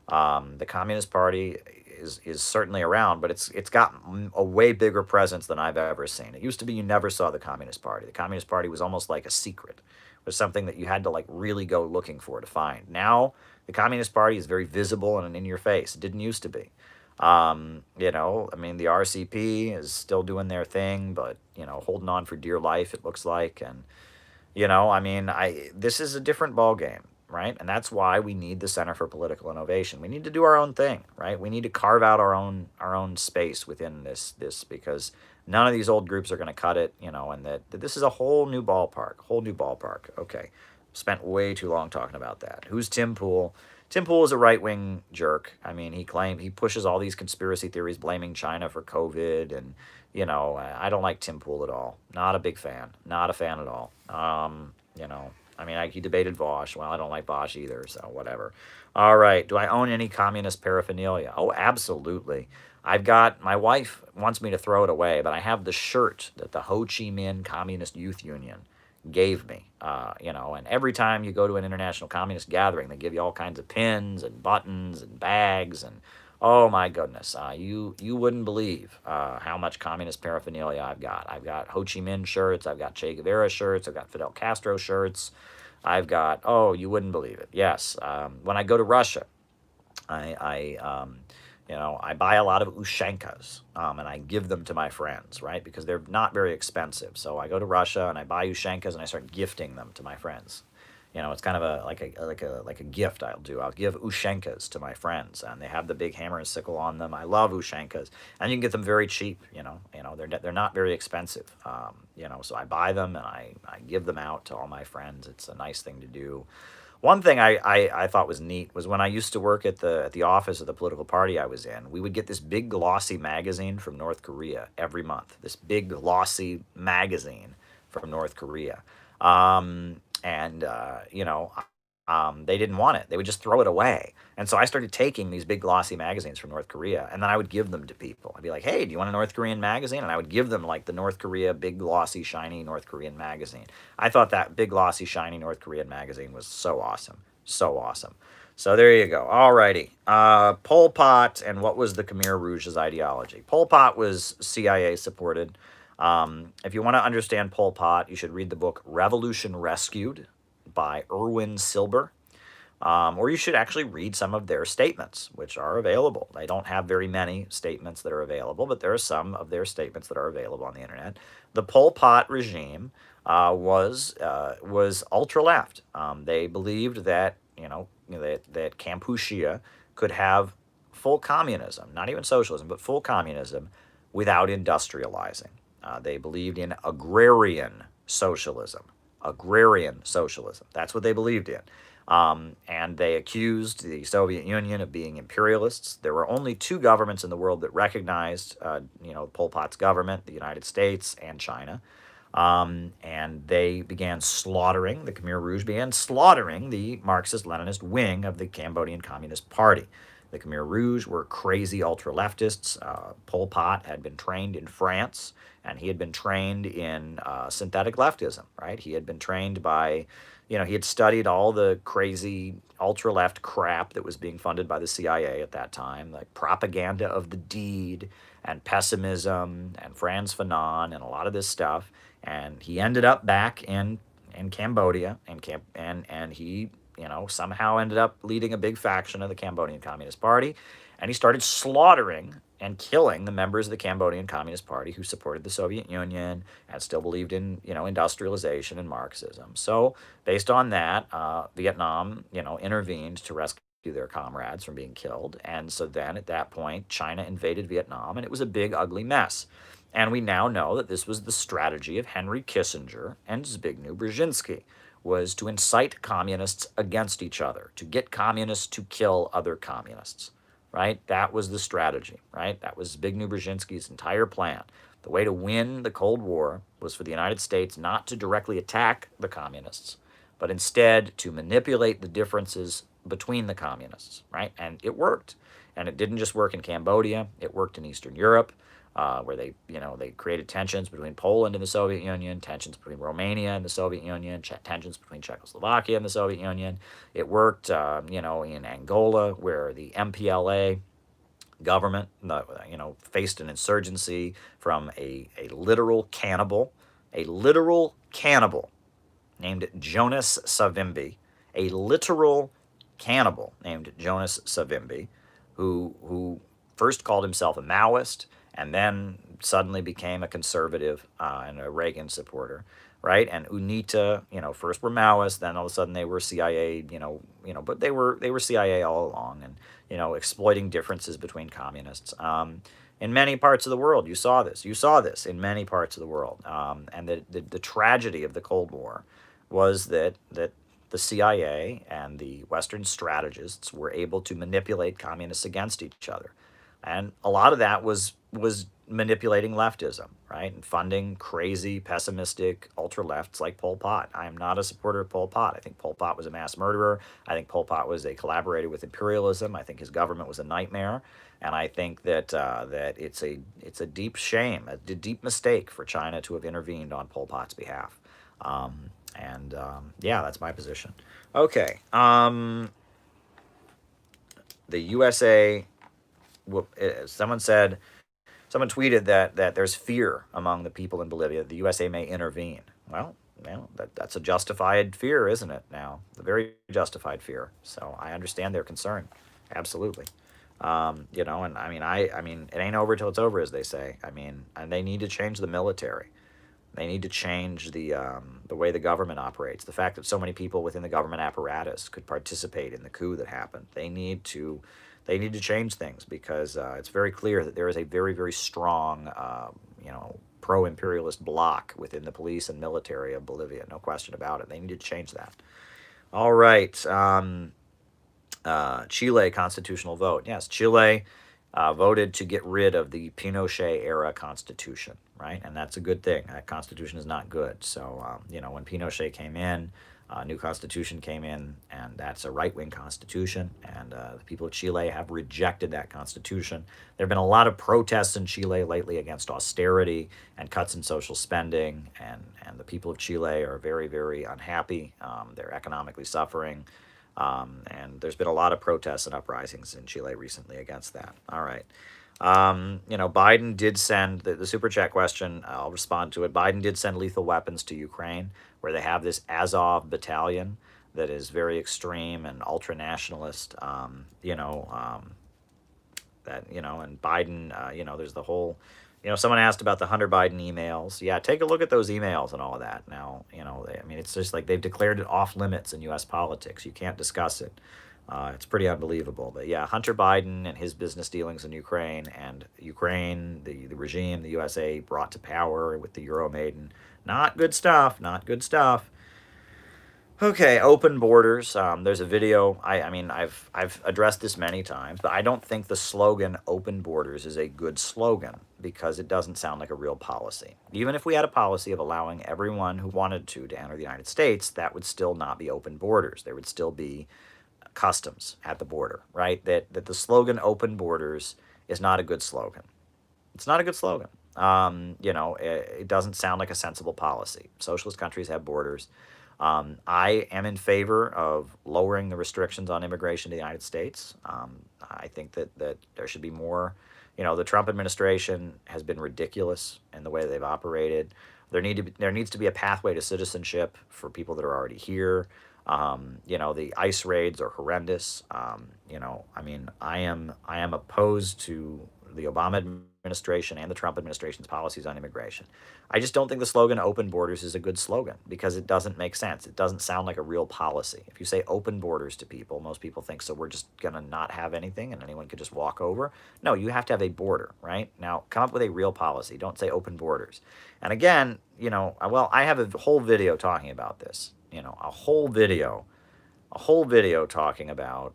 The Communist Party is certainly around, but it's got a way bigger presence than I've ever seen. It used to be you never saw the Communist Party. The Communist Party was almost like a secret. It was something that you had to really go looking for to find. Now, the Communist Party is very visible and in your face. It didn't used to be. The RCP is still doing their thing, but, holding on for dear life, it looks like. And, this is a different ballgame, right? And that's why we need the Center for Political Innovation. We need to do our own thing, right? We need to carve out our own space within this none of these old groups are going to cut it, and that this is a whole new ballpark. Okay. Spent way too long talking about that. Who's Tim Pool? Tim Pool is a right-wing jerk. I mean, he pushes all these conspiracy theories blaming China for COVID, and, I don't like Tim Pool at all. Not a big fan. Not a fan at all. He debated Bosch. Well, I don't like Bosch either, so whatever. All right. Do I own any communist paraphernalia? Oh, absolutely. My wife wants me to throw it away, but I have the shirt that the Ho Chi Minh Communist Youth Union gave me, and every time you go to an international communist gathering, they give you all kinds of pins and buttons and bags, and oh my goodness, you wouldn't believe how much communist paraphernalia I've got. I've got Ho Chi Minh shirts, I've got Che Guevara shirts, I've got Fidel Castro shirts, I've got, you wouldn't believe it. Yes, when I go to Russia, I buy a lot of Ushankas, and I give them to my friends, right? Because they're not very expensive. So I go to Russia and I buy Ushankas and I start gifting them to my friends. It's kind of like a gift I'll do. I'll give Ushankas to my friends, and they have the big hammer and sickle on them. I love Ushankas, and you can get them very cheap. They're not very expensive. So I buy them and I give them out to all my friends. It's a nice thing to do. One thing I thought was neat was when I used to work at the office of the political party I was in, we would get this big glossy magazine from North Korea every month. This big glossy magazine from North Korea. They didn't want it. They would just throw it away. And so I started taking these big glossy magazines from North Korea, and then I would give them to people. I'd be like, hey, do you want a North Korean magazine? And I would give them the North Korea big glossy shiny North Korean magazine. I thought that big glossy shiny North Korean magazine was so awesome. So awesome. So there you go. All righty. Pol Pot, and what was the Khmer Rouge's ideology? Pol Pot was CIA supported. If you want to understand Pol Pot, you should read the book Revolution Rescued by Erwin Silber. Or you should actually read some of their statements, which are available. They don't have very many statements that are available, but there are some of their statements that are available on the internet. The Pol Pot regime was ultra left. They believed that that Kampuchea could have full communism, not even socialism, but full communism without industrializing. They believed in agrarian socialism, agrarian socialism. That's what they believed in. And they accused the Soviet Union of being imperialists. There were only two governments in the world that recognized, Pol Pot's government, the United States and China. And they began slaughtering, the Khmer Rouge began slaughtering the Marxist-Leninist wing of the Cambodian Communist Party. The Khmer Rouge were crazy ultra-leftists. Pol Pot had been trained in France, and he had been trained in synthetic leftism, right? He had been trained by, he had studied all the crazy ultra-left crap that was being funded by the CIA at that time, like propaganda of the deed and pessimism and Frantz Fanon and a lot of this stuff. And he ended up back in Cambodia, and he somehow ended up leading a big faction of the Cambodian Communist Party, and he started slaughtering and killing the members of the Cambodian Communist Party who supported the Soviet Union and still believed in industrialization and Marxism. So based on that, Vietnam intervened to rescue their comrades from being killed, and so then at that point China invaded Vietnam, and it was a big ugly mess. And we now know that this was the strategy of Henry Kissinger and Zbigniew Brzezinski, was to incite communists against each other, to get communists to kill other communists, right? That was the strategy, right? That was Zbigniew Brzezinski's entire plan. The way to win the Cold War was for the United States not to directly attack the communists, but instead to manipulate the differences between the communists, right? And it worked. And it didn't just work in Cambodia, it worked in Eastern Europe. Where they created tensions between Poland and the Soviet Union, tensions between Romania and the Soviet Union, tensions between Czechoslovakia and the Soviet Union. It worked, in Angola, where the MPLA government, faced an insurgency from a literal cannibal named Jonas Savimbi, a literal cannibal named Jonas Savimbi, who first called himself a Maoist, and then suddenly became a conservative and a Reagan supporter, right? And UNITA, first were Maoists, then all of a sudden they were CIA, but they were CIA all along, and exploiting differences between communists. In many parts of the world, you saw this. You saw this in many parts of the world, and the tragedy of the Cold War was that the CIA and the Western strategists were able to manipulate communists against each other. And a lot of that was manipulating leftism, right? And funding crazy, pessimistic ultra-lefts like Pol Pot. I am not a supporter of Pol Pot. I think Pol Pot was a mass murderer. I think Pol Pot was a collaborator with imperialism. I think his government was a nightmare. And I think that it's a deep shame, a deep mistake for China to have intervened on Pol Pot's behalf. Yeah, that's my position. Okay. The USA... Someone tweeted that there's fear among the people in Bolivia that the USA may intervene. Well, that's a justified fear, isn't it? Now, a very justified fear. So I understand their concern, absolutely. And I mean, it ain't over till it's over, as they say. And they need to change the military. They need to change the way the government operates. The fact that so many people within the government apparatus could participate in the coup that happened. They need to change things, because it's very clear that there is a very, very strong, pro-imperialist bloc within the police and military of Bolivia. No question about it. They need to change that. All right. Chile constitutional vote. Yes, Chile voted to get rid of the Pinochet-era constitution, right? And that's a good thing. That constitution is not good. So, when Pinochet came in, a new constitution came in, and that's a right-wing constitution, and the people of Chile have rejected that constitution. There have been a lot of protests in Chile lately against austerity and cuts in social spending, and the people of Chile are very, very unhappy. They're economically suffering, and there's been a lot of protests and uprisings in Chile recently against that. All right. Biden did send the super chat question. I'll respond to it. Biden did send lethal weapons to Ukraine, where they have this Azov battalion that is very extreme and ultra nationalist. And Biden, there's the whole, someone asked about the Hunter Biden emails. Yeah, take a look at those emails and all of that. Now, it's just like they've declared it off limits in U.S. politics. You can't discuss it. It's pretty unbelievable. But yeah, Hunter Biden and his business dealings in Ukraine, the regime the USA brought to power with the Euromaidan. Not good stuff, not good stuff. Okay, open borders. There's a video. I mean, I've addressed this many times, but I don't think the slogan "open borders" is a good slogan because it doesn't sound like a real policy. Even if we had a policy of allowing everyone who wanted to enter the United States, that would still not be open borders. There would still be customs at the border, right? That the slogan "open borders" is not a good slogan. It's not a good slogan. It doesn't sound like a sensible policy. Socialist countries have borders. I am in favor of lowering the restrictions on immigration to the United States. I think that there should be more. The Trump administration has been ridiculous in the way they've operated. There needs to be a pathway to citizenship for people that are already here. The ICE raids are horrendous. I am opposed to the Obama administration and the Trump administration's policies on immigration. I just don't think the slogan "open borders" is a good slogan because it doesn't make sense. It doesn't sound like a real policy. If you say "open borders" to people, most people think, so we're just going to not have anything and anyone could just walk over. No, you have to have a border, right? Now, come up with a real policy. Don't say "open borders." And again, I have a whole video talking about this. A whole video talking about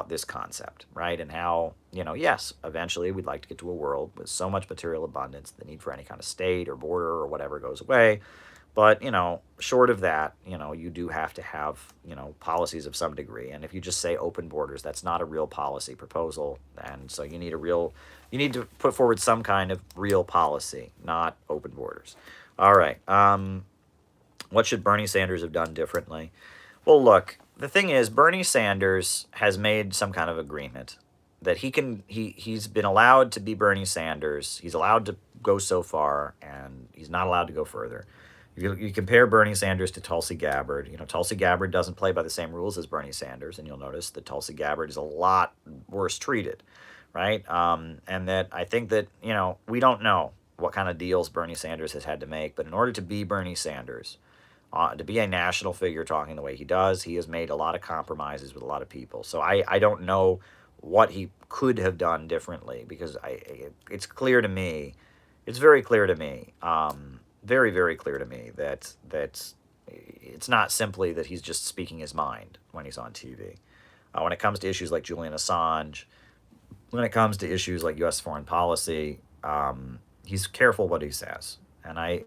this concept, right? And how, yes, eventually we'd like to get to a world with so much material abundance, the need for any kind of state or border or whatever goes away. But, short of that, you do have to have, policies of some degree. And if you just say open borders, that's not a real policy proposal. And so you need to put forward some kind of real policy, not open borders. All right. What should Bernie Sanders have done differently? Well, look, the thing is, Bernie Sanders has made some kind of agreement that he's been allowed to be Bernie Sanders. He's allowed to go so far, and he's not allowed to go further. You compare Bernie Sanders to Tulsi Gabbard. Tulsi Gabbard doesn't play by the same rules as Bernie Sanders, and you'll notice that Tulsi Gabbard is a lot worse treated, right? And that I think that, we don't know what kind of deals Bernie Sanders has had to make, but in order to be Bernie Sanders, to be a national figure talking the way he does, he has made a lot of compromises with a lot of people. So I don't know what he could have done differently because it's clear to me, it's very clear to me, very, very clear to me that it's not simply that he's just speaking his mind when he's on TV. When it comes to issues like Julian Assange, when it comes to issues like U.S. foreign policy, he's careful what he says. And I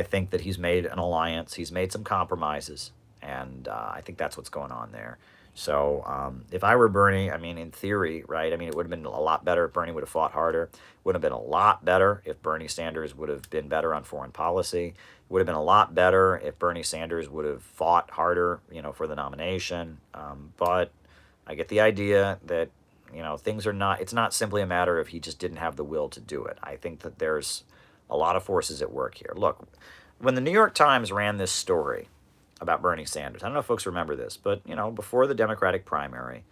think that he's made an alliance. He's made some compromises, and I think that's what's going on there. So if I were Bernie, in theory, right, it would have been a lot better if Bernie would have fought harder. It would have been a lot better if Bernie Sanders would have been better on foreign policy. It would have been a lot better if Bernie Sanders would have fought harder, for the nomination. But I get the idea that, it's not simply a matter of he just didn't have the will to do it. I think that there's a lot of forces at work here. Look, when the New York Times ran this story about Bernie Sanders, I don't know if folks remember this, but, before the Democratic primary,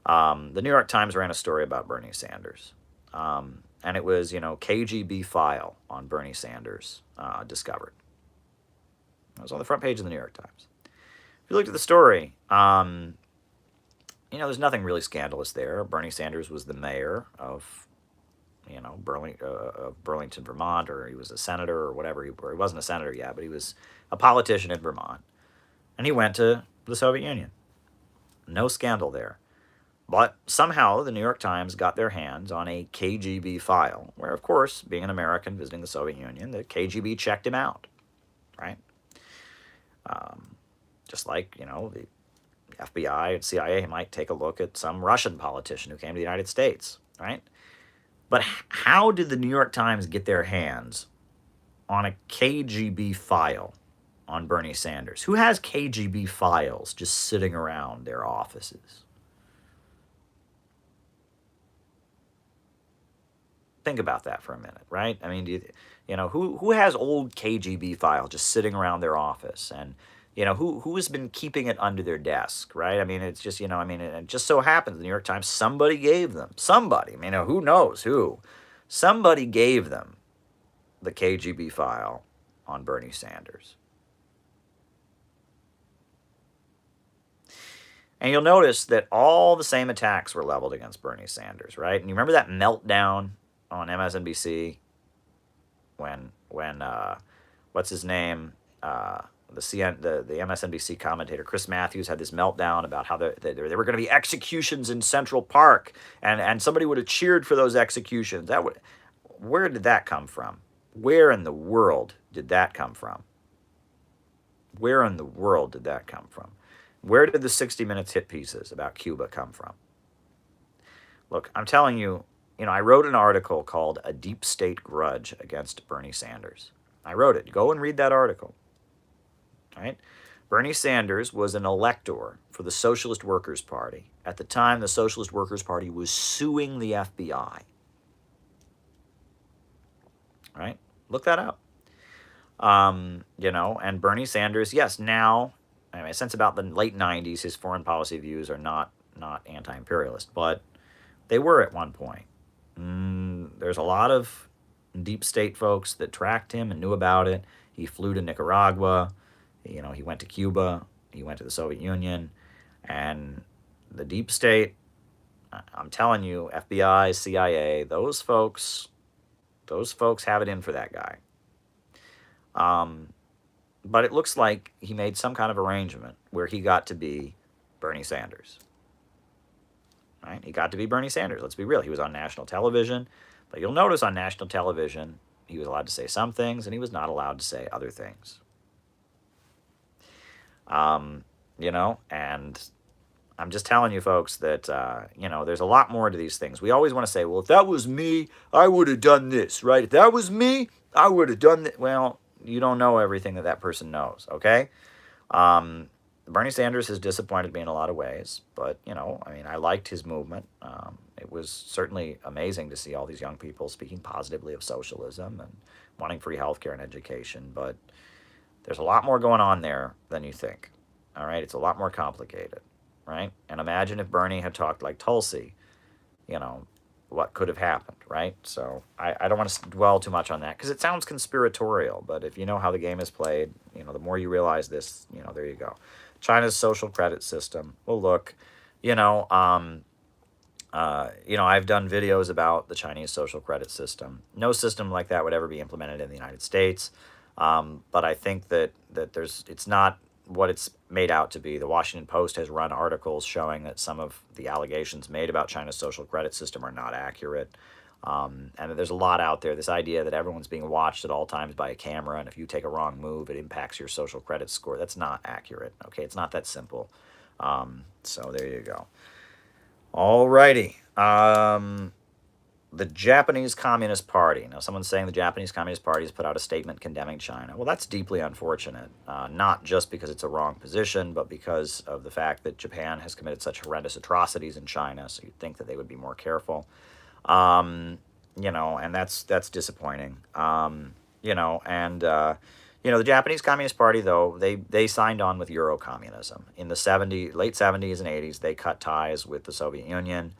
the New York Times ran a story about Bernie Sanders. And it was, KGB file on Bernie Sanders discovered. It was on the front page of the New York Times. If you looked at the story, there's nothing really scandalous there. Bernie Sanders was the mayor of Burlington, Vermont, or he was a senator or whatever. Or he wasn't a senator yet, but he was a politician in Vermont. And he went to the Soviet Union. No scandal there. But somehow the New York Times got their hands on a KGB file, where, of course, being an American visiting the Soviet Union, the KGB checked him out, right? Just like, the FBI and CIA might take a look at some Russian politician who came to the United States, right? But how did the New York Times get their hands on a KGB file on Bernie Sanders? Who has KGB files just sitting around their offices? Think about that for a minute, right? Who has old KGB files just sitting around their office? And, who has been keeping it under their desk, right? It's just, it just so happens the New York Times, somebody gave them, who knows who, somebody gave them the KGB file on Bernie Sanders. And you'll notice that all the same attacks were leveled against Bernie Sanders, right? And you remember that meltdown on MSNBC when what's his name? the MSNBC commentator Chris Matthews had this meltdown about how there were going to be executions in Central Park, and somebody would have cheered for those executions. Where did that come from? Where in the world did that come from? Where in the world did that come from? Where did the 60 Minutes hit pieces about Cuba come from? Look, I'm telling you, I wrote an article called A Deep State Grudge Against Bernie Sanders. I wrote it. Go and read that article. All right? Bernie Sanders was an elector for the Socialist Workers' Party. At the time, the Socialist Workers' Party was suing the FBI. All right? Look that up. And Bernie Sanders, yes, now, since about the late 90s, his foreign policy views are not anti-imperialist, but they were at one point. There's a lot of deep state folks that tracked him and knew about it. He flew to Nicaragua, he went to Cuba, he went to the Soviet Union, and the deep state, I'm telling you, FBI, CIA, those folks have it in for that guy. But it looks like he made some kind of arrangement where he got to be Bernie Sanders. Right? He got to be Bernie Sanders. Let's be real. He was on national television, but you'll notice on national television, he was allowed to say some things and he was not allowed to say other things. And I'm just telling you folks that, there's a lot more to these things. We always want to say, well, if that was me, I would have done this, right? If that was me, I would have done that. Well, you don't know everything that person knows, okay? Bernie Sanders has disappointed me in a lot of ways, but, I liked his movement. It was certainly amazing to see all these young people speaking positively of socialism and wanting free healthcare and education, but there's a lot more going on there than you think, all right? It's a lot more complicated, right? And imagine if Bernie had talked like Tulsi, what could have happened, right? So I don't want to dwell too much on that because it sounds conspiratorial, but if you know how the game is played, the more you realize this, there you go. China's social credit system. Well, look, I've done videos about the Chinese social credit system. No system like that would ever be implemented in the United States, but I think that it's not what it's made out to be. The Washington Post has run articles showing that some of the allegations made about China's social credit system are not accurate. And there's a lot out there. This idea that everyone's being watched at all times by a camera, and if you take a wrong move, it impacts your social credit score. That's not accurate. Okay, it's not that simple. So there you go. All righty. The Japanese Communist Party. Now, someone's saying the Japanese Communist Party has put out a statement condemning China. Well, that's deeply unfortunate, not just because it's a wrong position, but because of the fact that Japan has committed such horrendous atrocities in China, so you'd think that they would be more careful. And that's disappointing. The Japanese Communist Party, though, they signed on with Eurocommunism. In the late 70s and 80s, they cut ties with the Soviet Union.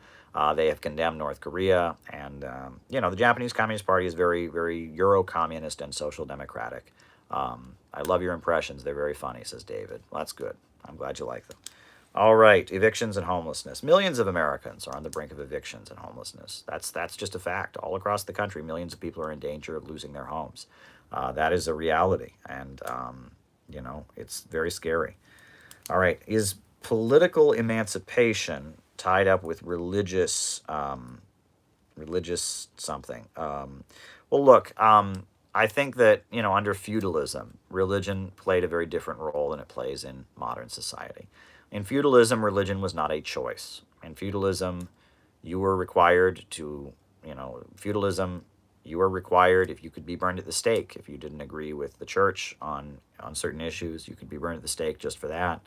They have condemned North Korea, and, the Japanese Communist Party is very, very Euro-communist and social democratic. I love your impressions. They're very funny, says David. Well, that's good. I'm glad you like them. All right, evictions and homelessness. Millions of Americans are on the brink of evictions and homelessness. That's just a fact. All across the country, millions of people are in danger of losing their homes. That is a reality, and, it's very scary. All right, is political emancipation tied up with religious something? Well, look, I think that, under feudalism, religion played a very different role than it plays in modern society. In feudalism, religion was not a choice. In feudalism, you were required to, you were required, if you could be burned at the stake, if you didn't agree with the church on certain issues, you could be burned at the stake just for that.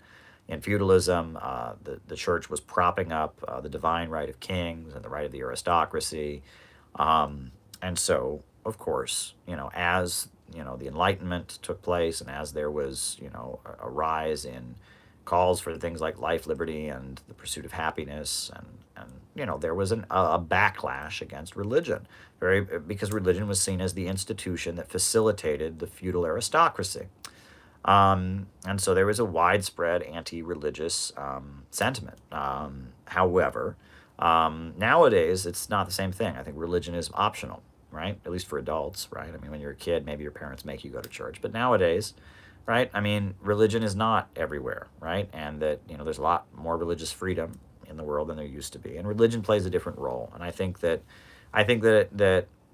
In feudalism, the church was propping up the divine right of kings and the right of the aristocracy. And so, of course, as, the Enlightenment took place and as there was, a rise in calls for things like life, liberty, and the pursuit of happiness, and there was a backlash against religion, because religion was seen as the institution that facilitated the feudal aristocracy. And so there was a widespread anti-religious sentiment. However, nowadays, it's not the same thing. I think religion is optional, right? At least for adults, right? I mean, when you're a kid, maybe your parents make you go to church. But nowadays, right? I mean, religion is not everywhere, right? And that, there's a lot more religious freedom in the world than there used to be. And religion plays a different role. And I think that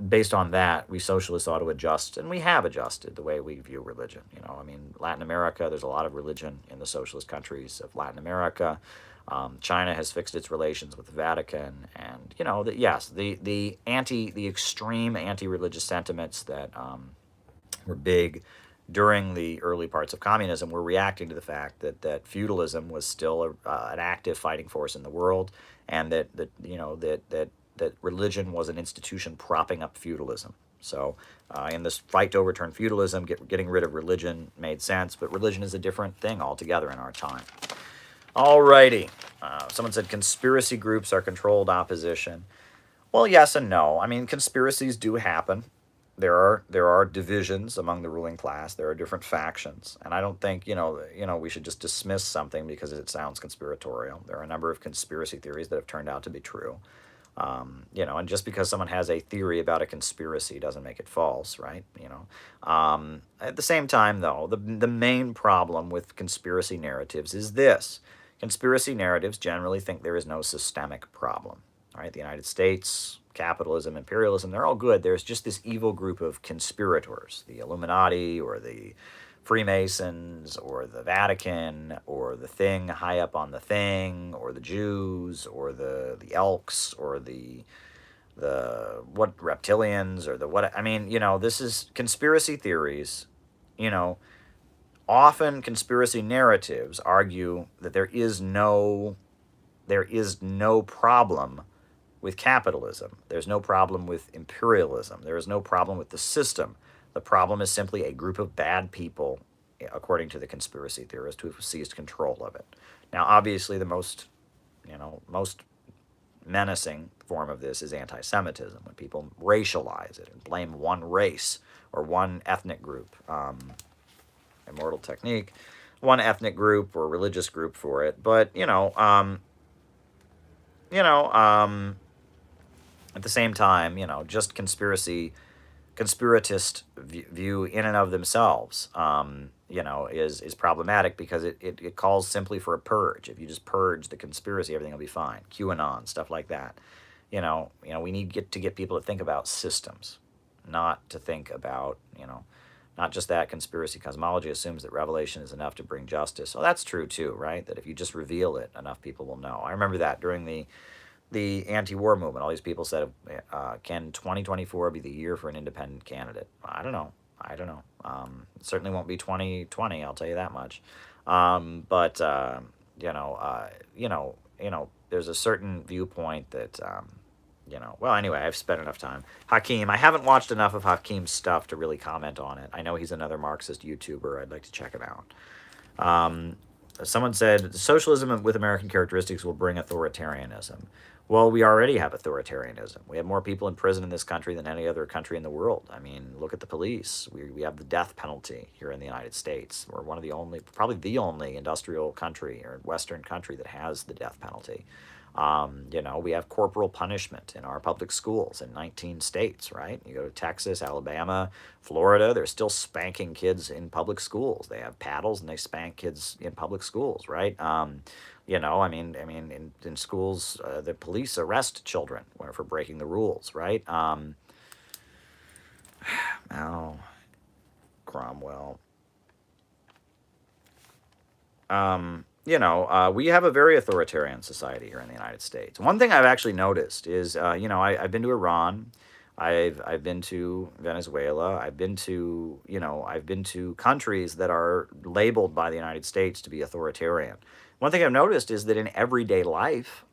based on that, we socialists ought to adjust, and we have adjusted the way we view religion. I mean, Latin America, there's a lot of religion in the socialist countries of Latin America. China has fixed its relations with the Vatican, and yes, the extreme anti-religious sentiments that were big during the early parts of communism were reacting to the fact that feudalism was still an active fighting force in the world, and that religion was an institution propping up feudalism. So, in this fight to overturn feudalism, getting rid of religion made sense, but religion is a different thing altogether in our time. Alrighty. Someone said conspiracy groups are controlled opposition. Well, yes and no. I mean, conspiracies do happen. There are divisions among the ruling class. There are different factions, and I don't think we should just dismiss something because it sounds conspiratorial. There are a number of conspiracy theories that have turned out to be true. And just because someone has a theory about a conspiracy doesn't make it false, right? At the same time, though, the main problem with conspiracy narratives is this. Conspiracy narratives generally think there is no systemic problem, right? The United States, capitalism, imperialism, they're all good. There's just this evil group of conspirators, the Illuminati or the Freemasons or the Vatican or the thing high up on the thing or the Jews or the Elks or the what reptilians or the what. I mean, this is conspiracy theories. Often conspiracy narratives argue that there is no problem with capitalism. There's no problem with imperialism. There is no problem with the system. The problem is simply a group of bad people, according to the conspiracy theorists, who have seized control of it. Now, obviously, the most menacing form of this is anti-Semitism, when people racialize it and blame one race or one ethnic group. Immortal technique, one ethnic group or religious group for it. But at the same time, just conspiratist view in and of themselves, is problematic because it calls simply for a purge. If you just purge the conspiracy, everything will be fine. QAnon, stuff like that. We need to get people to think about systems, not to think about, not just that conspiracy cosmology assumes that revelation is enough to bring justice. Well, that's true too, right? That if you just reveal it, enough people will know. I remember that during the anti-war movement, all these people said, can 2024 be the year for an independent candidate? I don't know. It certainly won't be 2020, I'll tell you that much. But there's a certain viewpoint that, well, anyway, I've spent enough time. Hakeem, I haven't watched enough of Hakeem's stuff to really comment on it. I know he's another Marxist YouTuber. I'd like to check him out. Someone said, socialism with American characteristics will bring authoritarianism. Well, we already have authoritarianism. We have more people in prison in this country than any other country in the world. I mean, look at the police. We have the death penalty here in the United States. We're one of the only, probably the only industrial country or Western country that has the death penalty. We have corporal punishment in our public schools in 19 states, right? You go to Texas, Alabama, Florida, they're still spanking kids in public schools. They have paddles and they spank kids in public schools, right? In schools, the police arrest children for breaking the rules, right? Cromwell. We have a very authoritarian society here in the United States. One thing I've actually noticed is, I've been to Iran, I've been to Venezuela, I've been to countries that are labeled by the United States to be authoritarian. One thing I've noticed is that in everyday life,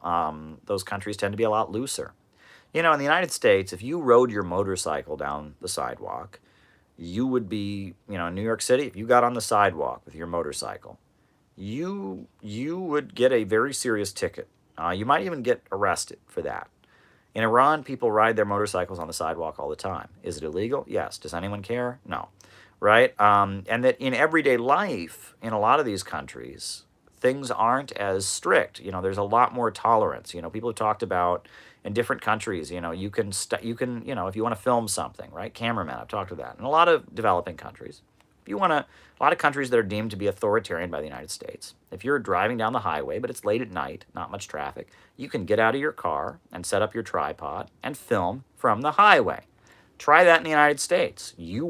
those countries tend to be a lot looser. In the United States, if you rode your motorcycle down the sidewalk, you would be, in New York City, if you got on the sidewalk with your motorcycle, you would get a very serious ticket. You might even get arrested for that. In Iran, people ride their motorcycles on the sidewalk all the time. Is it illegal? Yes. Does anyone care? No. Right? And that in everyday life, in a lot of these countries, things aren't as strict. There's a lot more tolerance. People have talked about in different countries, you can if you want to film something, right? Cameramen, I've talked about that. In a lot of developing countries, If you want to, a lot of countries that are deemed to be authoritarian by the United States, if you're driving down the highway, but it's late at night, not much traffic, you can get out of your car and set up your tripod and film from the highway. Try that in the United States. The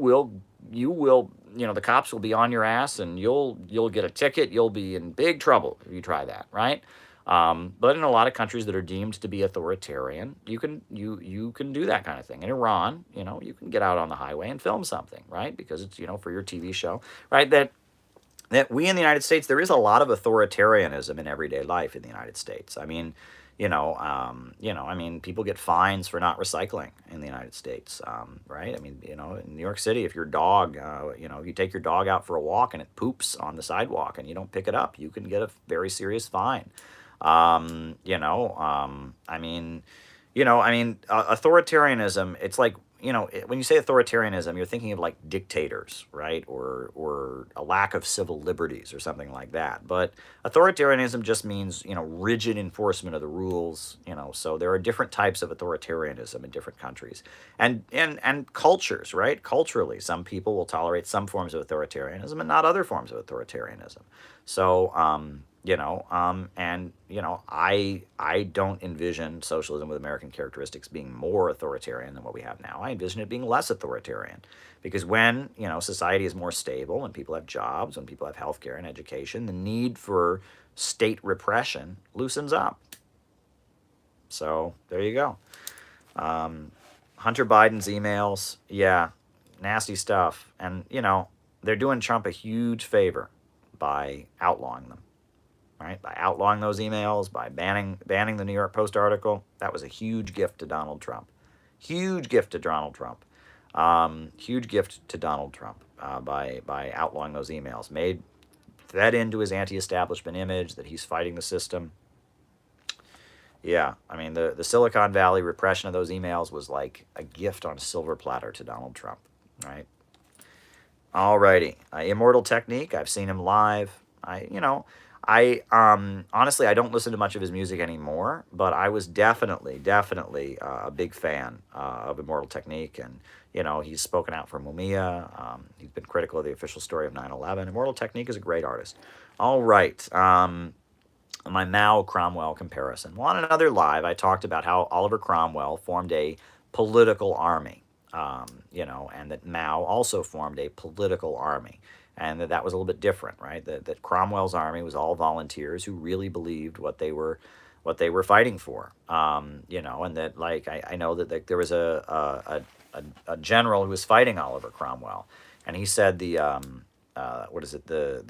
cops will be on your ass, and you'll get a ticket. You'll be in big trouble if you try that, right? But in a lot of countries that are deemed to be authoritarian, you can do that kind of thing. In Iran, you can get out on the highway and film something, right? Because it's for your TV show, right? That we in the United States, there is a lot of authoritarianism in everyday life in the United States. I mean, people get fines for not recycling in the United States, right? I mean, in New York City, if your dog, if you take your dog out for a walk and it poops on the sidewalk and you don't pick it up, you can get a very serious fine. Authoritarianism, it's like, when you say authoritarianism, you're thinking of like dictators, right? Or a lack of civil liberties or something like that. But authoritarianism just means, rigid enforcement of the rules, so there are different types of authoritarianism in different countries and cultures, right? Culturally, some people will tolerate some forms of authoritarianism and not other forms of authoritarianism. So, I don't envision socialism with American characteristics being more authoritarian than what we have now. I envision it being less authoritarian, because when society is more stable, when people have jobs, when people have healthcare and education, the need for state repression loosens up. So there you go. Hunter Biden's emails, yeah, nasty stuff, and they're doing Trump a huge favor by outlawing them. Right? By outlawing those emails, by banning the New York Post article, that was a huge gift to Donald Trump. Huge gift to Donald Trump. Huge gift to Donald Trump by outlawing those emails. Fed into his anti-establishment image that he's fighting the system. Yeah, I mean, the Silicon Valley repression of those emails was like a gift on a silver platter to Donald Trump, right? Alrighty, Immortal Technique, I've seen him live. Honestly, I don't listen to much of his music anymore, but I was definitely a big fan of Immortal Technique, and he's spoken out for Mumia. He's been critical of the official story of 9/11. Immortal Technique is a great artist. All right, my Mao Cromwell comparison. Well, on another live, I talked about how Oliver Cromwell formed a political army, and that Mao also formed a political army. And that was a little bit different, right? That Cromwell's army was all volunteers who really believed what they were fighting for, and that, like, I know that there was a general who was fighting Oliver Cromwell, and he said the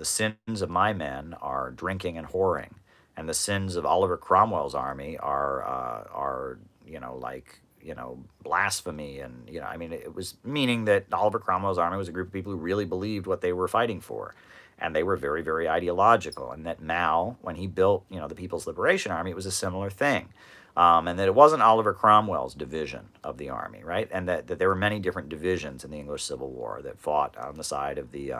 sins of my men are drinking and whoring, and the sins of Oliver Cromwell's army are blasphemy, and it was meaning that Oliver Cromwell's army was a group of people who really believed what they were fighting for, and they were very, very ideological. And that Mao, when he built the People's Liberation Army, it was a similar thing, and that it wasn't Oliver Cromwell's division of the army, right? And that there were many different divisions in the English Civil War that fought on the side of the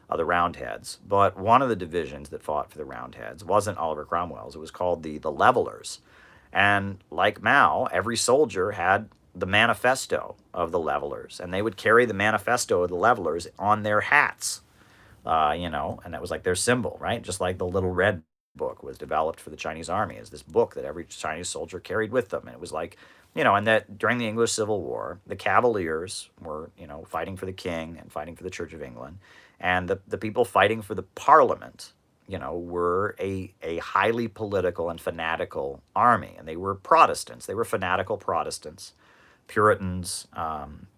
Roundheads, but one of the divisions that fought for the Roundheads wasn't Oliver Cromwell's. It was called the Levelers. And like Mao, every soldier had the manifesto of the Levelers, and they would carry the manifesto of the Levelers on their hats, and that was like their symbol, right? Just like the Little Red Book was developed for the Chinese army as this book that every Chinese soldier carried with them. And it was like, and that during the English Civil War, the Cavaliers were, fighting for the king and fighting for the Church of England, and the people fighting for the Parliament, were a highly political and fanatical army, and they were Protestants. They were fanatical Protestants, Puritans,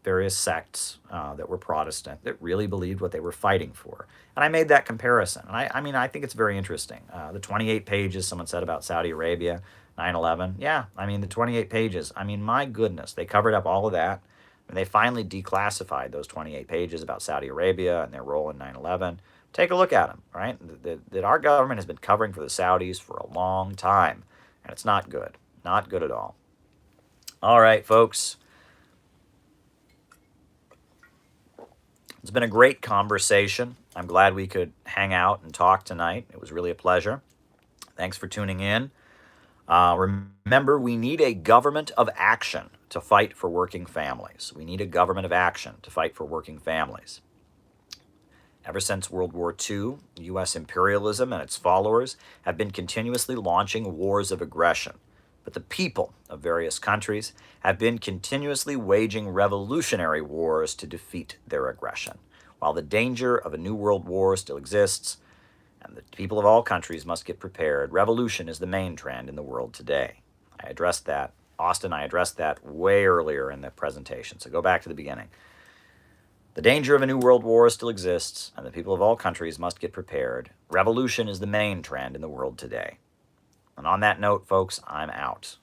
various sects that were Protestant, that really believed what they were fighting for. And I made that comparison. And I think it's very interesting. The 28 pages someone said about Saudi Arabia, 9/11. Yeah, the 28 pages. My goodness, they covered up all of that. And they finally declassified those 28 pages about Saudi Arabia and their role in 9/11. Take a look at them, right? That our government has been covering for the Saudis for a long time, and it's not good. Not good at all. All right, folks. It's been a great conversation. I'm glad we could hang out and talk tonight. It was really a pleasure. Thanks for tuning in. Remember, we need a government of action to fight for working families. We need a government of action to fight for working families. Ever since World War II, U.S. imperialism and its followers have been continuously launching wars of aggression. But the people of various countries have been continuously waging revolutionary wars to defeat their aggression. While the danger of a new world war still exists, and the people of all countries must get prepared, revolution is the main trend in the world today. I addressed that way earlier in the presentation, so go back to the beginning. The danger of a new world war still exists, and the people of all countries must get prepared. Revolution is the main trend in the world today. And on that note, folks, I'm out.